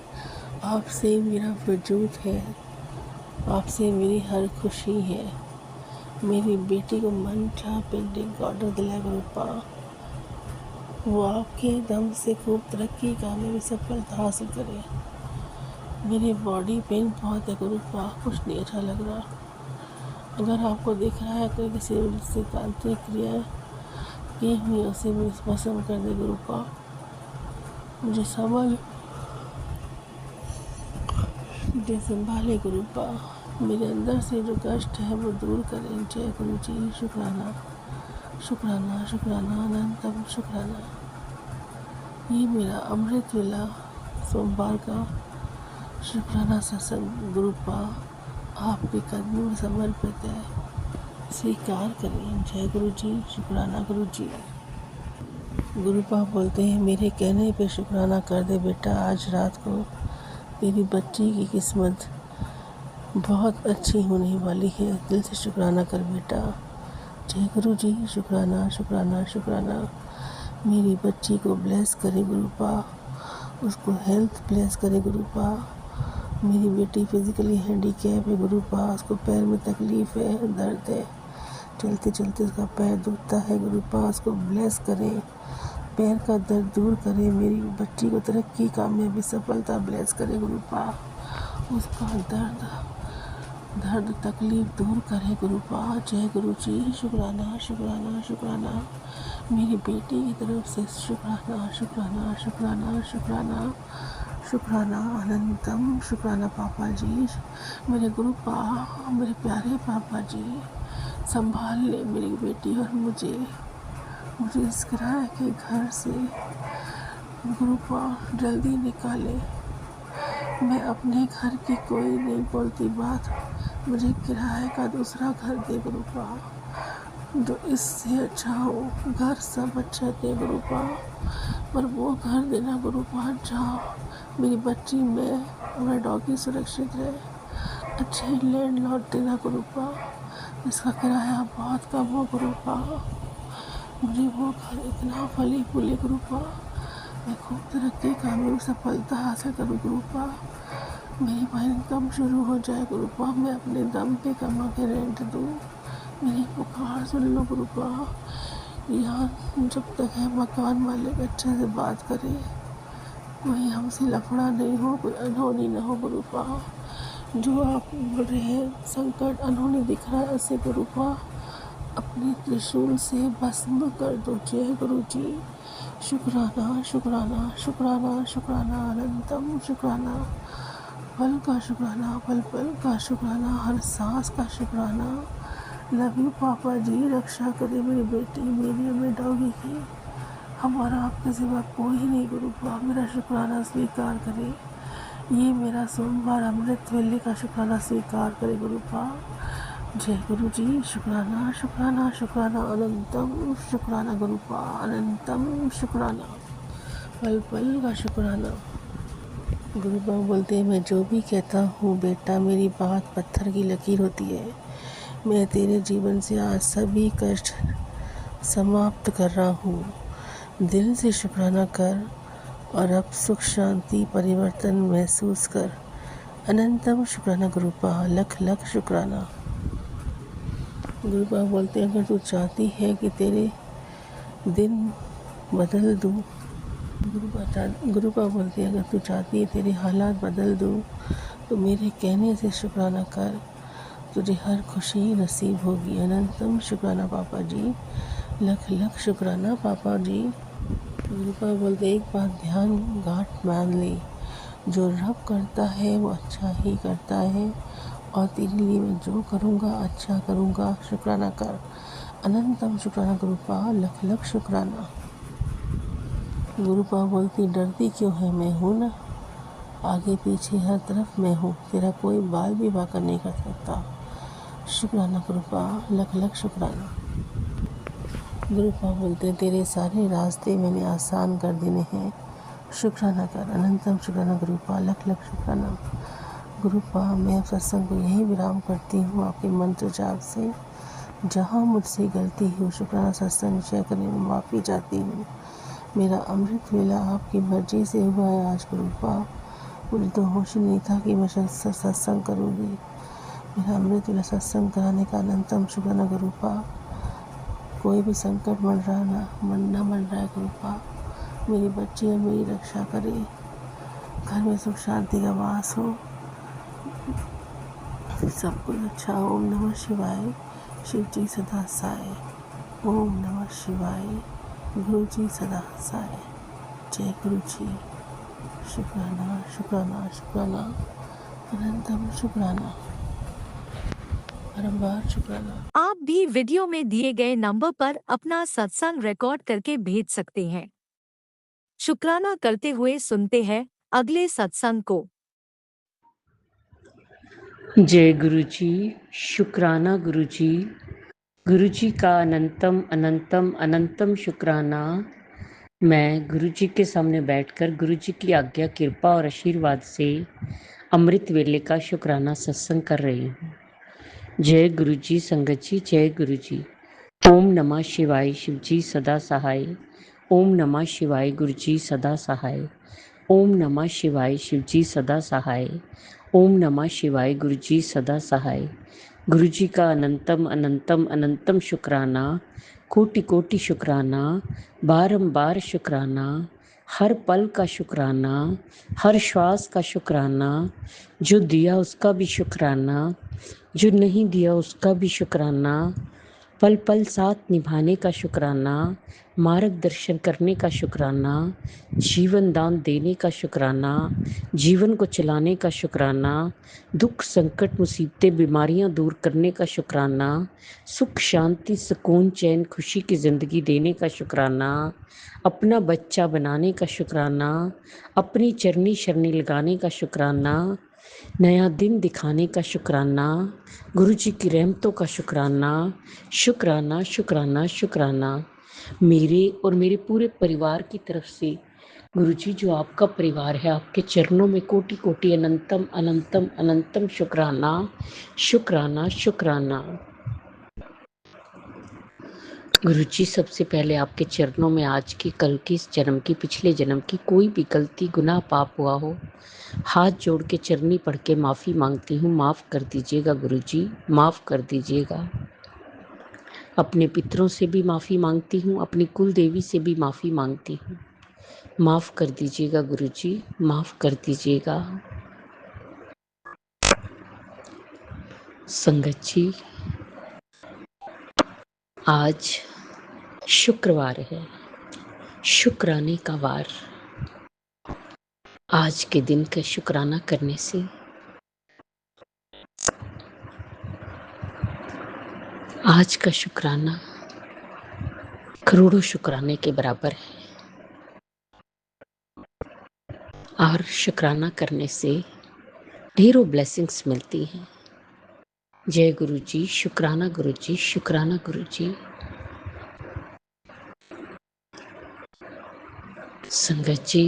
आपसे मेरा वजूद है, आपसे मेरी हर खुशी है। मेरी बेटी को मन चाह पेंटिंग का ऑर्डर दिलाया गुरुपा, वो आपके दम से खूब तरक्की करने में सफलता हासिल करे। मेरी बॉडी पेन बहुत है गुरुपा, कुछ नहीं अच्छा लग रहा। अगर आपको दिख रहा है कोई किसी से तांत्रिक क्रिया की हुई उसे भी पसंद कर दे गुरुपा, मुझे संभाले गुरुपा। मेरे अंदर से जो कष्ट है वो दूर करें। जय गुरु जी। शुक्राना शुक्राना शुक्राना अनंतम शुक्राना। ये मेरा अमृत वेला सोमवार का शुक्राना सत्संग गुरुपा आपके कदमों में समर्पित है, स्वीकार करें। जय गुरु जी। शुक्राना गुरु जी। गुरुपा बोलते हैं, मेरे कहने पे शुक्राना कर दे बेटा, आज रात को तेरी बच्ची की किस्मत बहुत अच्छी होने वाली है। दिल से शुक्राना कर बेटा। जय गुरु जी। शुक्राना शुक्राना शुक्राना। मेरी बच्ची को ब्लेस करे गुरुपा, उसको हेल्थ ब्लेस करे गुरुपा। मेरी बेटी फिजिकली हैंडीकैप है गुरुपा, उसको पैर में तकलीफ़ है, दर्द है, चलते चलते उसका पैर दुखता है गुरुपा, उसको ब्लेस करें, पैर का दर्द दूर करें। मेरी बच्ची को तरक्की, कामयाबी, सफलता ब्लेस करे गुरुपा, उसका दर्द तकलीफ दूर करे गुरुपा। जय गुरु जी। शुक्राना शुक्राना शुक्राना। मेरी बेटी की तरफ से शुक्राना शुक्राना शुक्राना शुक्राना शुक्राना अनंतम शुक्राना पापा जी। मेरे गुरुपा, मेरे प्यारे पापा जी, संभाल ले मेरी बेटी और मुझे इस किराए के घर से गुरुपा जल्दी निकाले। मैं अपने घर की कोई नहीं बोलती बात, मुझे किराए का दूसरा घर दे गुरुपा, जो इससे अच्छा हो। घर सब अच्छे थे गुरुपा, पर वो घर देना गुरुपा जहाँ मेरी बच्ची में और मेरा डॉगी सुरक्षित रहे। अच्छे लैंडलॉर्ड देना गुरुपा, इसका किराया बहुत कम हो गुरुपा। मुझे वो घर इतना फली फूले गुरुपा, मैं खूब तरक्की, कामयाबी, सफलता हासिल करूँ गुरुपा। मेरी इनकम शुरू हो जाए गुरुपा, मैं अपने दम पे कमा के रेंट दूँ। मेरी पुकार सुन लो गुरुपा। यहाँ जब तक है मकान मालिक अच्छे से बात करे, कोई हमसे लफड़ा नहीं हो, कोई अनहोनी ना हो गुरुपा। जो आप बोल रहे हैं संकट अनहोनी दिख रहा है, ऐसे गुरुपा अपने त्रिशूल से भस्म कर दो। जय गुरु जी। शुक्राना शुक्राना शुक्राना शुक्राना अनंतम शुक्राना। पल का शुक्राना, पल पल का शुक्राना, हर सांस का शुक्राना। लव यू पापा जी। रक्षा करे मेरी बेटी, मेरी और मेरे डॉगी की। हमारा आपके सिवा कोई नहीं गुरुपा, मेरा शुक्राना स्वीकार करे। ये मेरा सोमवार अमृत वेले का शुक्राना स्वीकार करे गुरुपा। जय गुरु जी। शुक्राना शुक्राना शुक्राना अनंतम शुक्राना गुरुपा, अनंतम शुक्राना, पल पल का शुक्राना। गुरुपा बोलते हैं, मैं जो भी कहता हूँ बेटा, मेरी बात पत्थर की लकीर होती है। मैं तेरे जीवन से आज सभी कष्ट समाप्त कर रहा हूँ। दिल से शुक्राना कर और अब सुख, शांति, परिवर्तन महसूस कर। अनंतम शुक्राना गुरुपा, लख लख शुक्राना। गुरुपा बोलते हैं, अगर तू चाहती है कि तेरे दिन बदल दूँ, गुरुपा बोलते हैं, अगर तू चाहती है तेरे हालात बदल दूँ, तो मेरे कहने से शुक्राना कर, तुझे हर खुशी नसीब होगी। अनंतम शुक्राना पापा जी, लख लख शुक्राना पापा जी। गुरुपा बोलते, एक बात ध्यान गांठ मान ले, जो रब करता है वो अच्छा ही करता है, और तेरे लिए मैं जो करूँगा अच्छा करूँगा। शुक्राना कर। अनंतम शुक्राना गुरुपा, लख लख शुक्राना। गुरुपा बोलती, डरती क्यों है, मैं हूँ ना, आगे पीछे हर तरफ मैं हूँ, तेरा कोई बाल भी वाकर नहीं कर सकता। शुक्राना गुरुपा, लख लख शुक्राना। गुरुपा बोलते, तेरे सारे रास्ते मैंने आसान कर देने हैं। शुक्राना कर। अनंतम शुक्राना गुरुपा, लख लख शुक्राना। गुरुपा, मैं अब सत्संग को यहीं विराम करती हूँ आपके मंत्र जाप से। जहाँ मुझसे गलती हो, शुक्राना सत्संग शेयर करने में माफ़ी चाहती हूँ। मेरा अमृत वेला आपकी मर्जी से हुआ है आज गुरुपा। मुझे तो होश ही नहीं था कि मैं सत्संग करूँगी। मेरा अमृत वेला सत्संग कराने का अनंतम शुक्राना गुरुपा। कोई भी संकट मन रहा है गुरुपा, मेरी बच्ची और मेरी रक्षा करे, घर में सुख शांति का वास हो, सब कुछ अच्छा। ओम नमः शिवाय। शिव जी सदा साय। ओम नमः शिवाय। गुरु जी सदा साय। जय गुरु जी। शुक्राना शुक्राना शुक्राना, अनंतम शुक्राना। बारंबार शुक्राना। आप भी वीडियो में दिए गए नंबर पर अपना सत्संग रिकॉर्ड करके भेज सकते हैं। शुक्राना करते हुए सुनते हैं अगले सत्संग को। जय गुरु जी, शुक्राना गुरु जी। गुरु जी का अनंतम अनंतम अनंतम शुक्राना। मैं गुरु जी के सामने बैठकर गुरु जी की आज्ञा, कृपा और आशीर्वाद से अमृत वेले का शुक्राना सत्संग कर रही हूँ। जय गुरु जी संगत जी, जय गुरु जी। ओम नमः शिवाय, शिव जी सदा सहाय। ओम नमः शिवाय, गुरु जी सदा सहाय। ओम नमः शिवाय, शिव जी सदा सहाय। ओम नमः शिवाय, गुरु जी सदा सहाय। गुरु जी का अनंतम अनंतम अनंतम शुक्राना, कोटि कोटि शुक्राना, बारंबार शुक्राना, हर पल का शुक्राना, हर श्वास का शुक्राना, जो दिया उसका भी शुक्राना, जो नहीं दिया उसका भी शुक्राना, पल पल साथ निभाने का शुक्राना, मार्गदर्शन करने का शुक्राना, जीवन दान देने का शुक्राना, जीवन को चलाने का शुक्राना, दुख संकट मुसीबतें बीमारियां दूर करने का शुक्राना, सुख शांति सुकून चैन खुशी की ज़िंदगी देने का शुक्राना, अपना बच्चा बनाने का शुक्राना, अपनी चरनी शरणी लगाने का शुक्राना, नया दिन दिखाने का शुक्राना, गुरु जी की रहमतों का शुक्राना, शुक्राना शुक्राना शुक्राना। मेरे और मेरे पूरे परिवार की तरफ से गुरु जी, जो आपका परिवार है, आपके चरणों में कोटि कोटि अनंतम अनंतम अनंतम शुक्राना शुक्राना शुक्राना। गुरु जी, सबसे पहले आपके चरणों में आज की, कल की, इस जन्म की, पिछले जन्म की कोई भी गलती गुनाह पाप हुआ हो, हाथ जोड़ के चरनी पढ़ के माफ़ी मांगती हूँ। माफ़ कर दीजिएगा गुरु जी, माफ़ कर दीजिएगा। अपने पितरों से भी माफ़ी मांगती हूँ, अपनी कुल देवी से भी माफ़ी मांगती हूँ। माफ़ कर दीजिएगा गुरु जी, माफ़ कर दीजिएगा। संगत जी, आज शुक्रवार है, शुक्राने का वार। आज के दिन का शुक्राना करने से आज का शुक्राना करोड़ों शुक्राने के बराबर है। और शुक्राना करने से ढेरों ब्लेसिंग्स मिलती हैं। जय गुरु जी, शुक्राना गुरु जी, शुक्राना गुरु जी। संगत जी,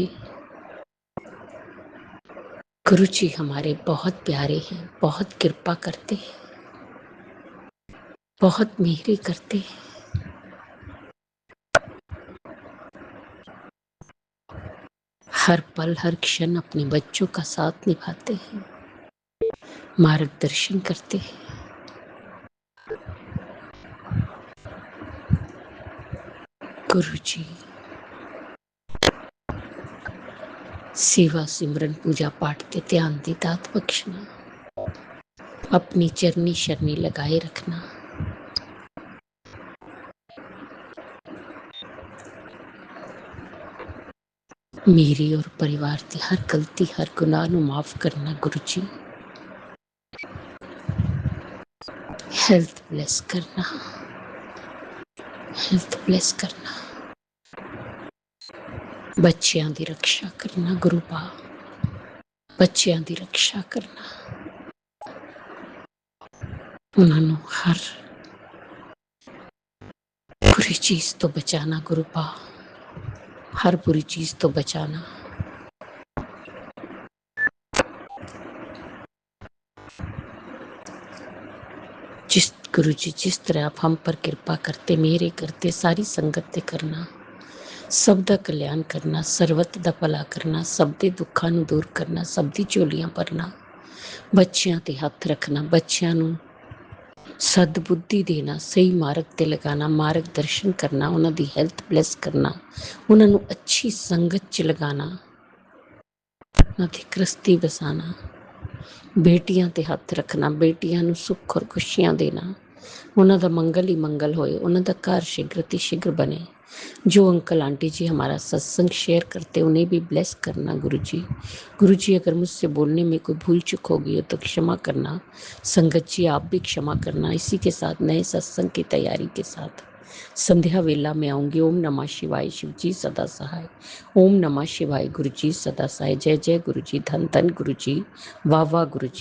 गुरु जी हमारे बहुत प्यारे हैं, बहुत कृपा करते हैं, बहुत मेहरी करते हैं। हर पल हर क्षण अपने बच्चों का साथ निभाते हैं, मार्गदर्शन करते हैं। गुरु जी, सेवा सिमरन पूजा पाठ के ध्यान दी दात बख्शना, अपनी चरनी शरनी लगाए रखना। मेरी और परिवार की हर गलती हर गुनाह नू माफ करना गुरु जी। हेल्थ ब्लेस करना, हेल्थ ब्लेस करना। बच्चियां दी रक्षा करना गुरु पा, बच्चियां दी रक्षा करना। उन्होंने हर बुरी चीज तो बचाना गुरु पा, हर बुरी चीज तो बचाना। जिस गुरु जी जिस तरह आप हम पर कृपा करते, मेरे करते, सारी संगत ते करना, सब दा कल्याण करना, सर्वत दा भला करना, सब दे दुखां नू दूर करना, सब दी झोलियां भरना, बच्चियां ते हथ रखना, बच्चियां नू सदबुद्धि देना, सही मार्ग ते लगाना, मार्गदर्शन करना, उन्हां दी हेल्थ ब्लेस करना, उन्हां नू अच्छी संगत च लगाना, उन्हां दी कृस्ती बसाना। बेटियां ते हथ रखना, बेटियां नू सुख और खुशियां देना, उन्हां दा मंगल ही मंगल होए, उन्हां दा घर शीघ्र ते शीघ्र बने, जो अंकल आंटी जी हमारा सत्संग शेयर करते उन्हें भी ब्लेस करना गुरु जी अगर मुझसे बोलने में कोई भूल चूक होगी हो तो क्षमा करना। संगत जी आप भी क्षमा करना। इसी के साथ नए सत्संग की तैयारी के साथ संध्या वेला में आऊंगी। ओम नमः शिवाय, शिव जी सदा सहाय। ओम नमः शिवाय, गुरु जी सदा सहाय। जय जय गुरु जी, धन धन गुरु जी, वाह वाह गुरु जी।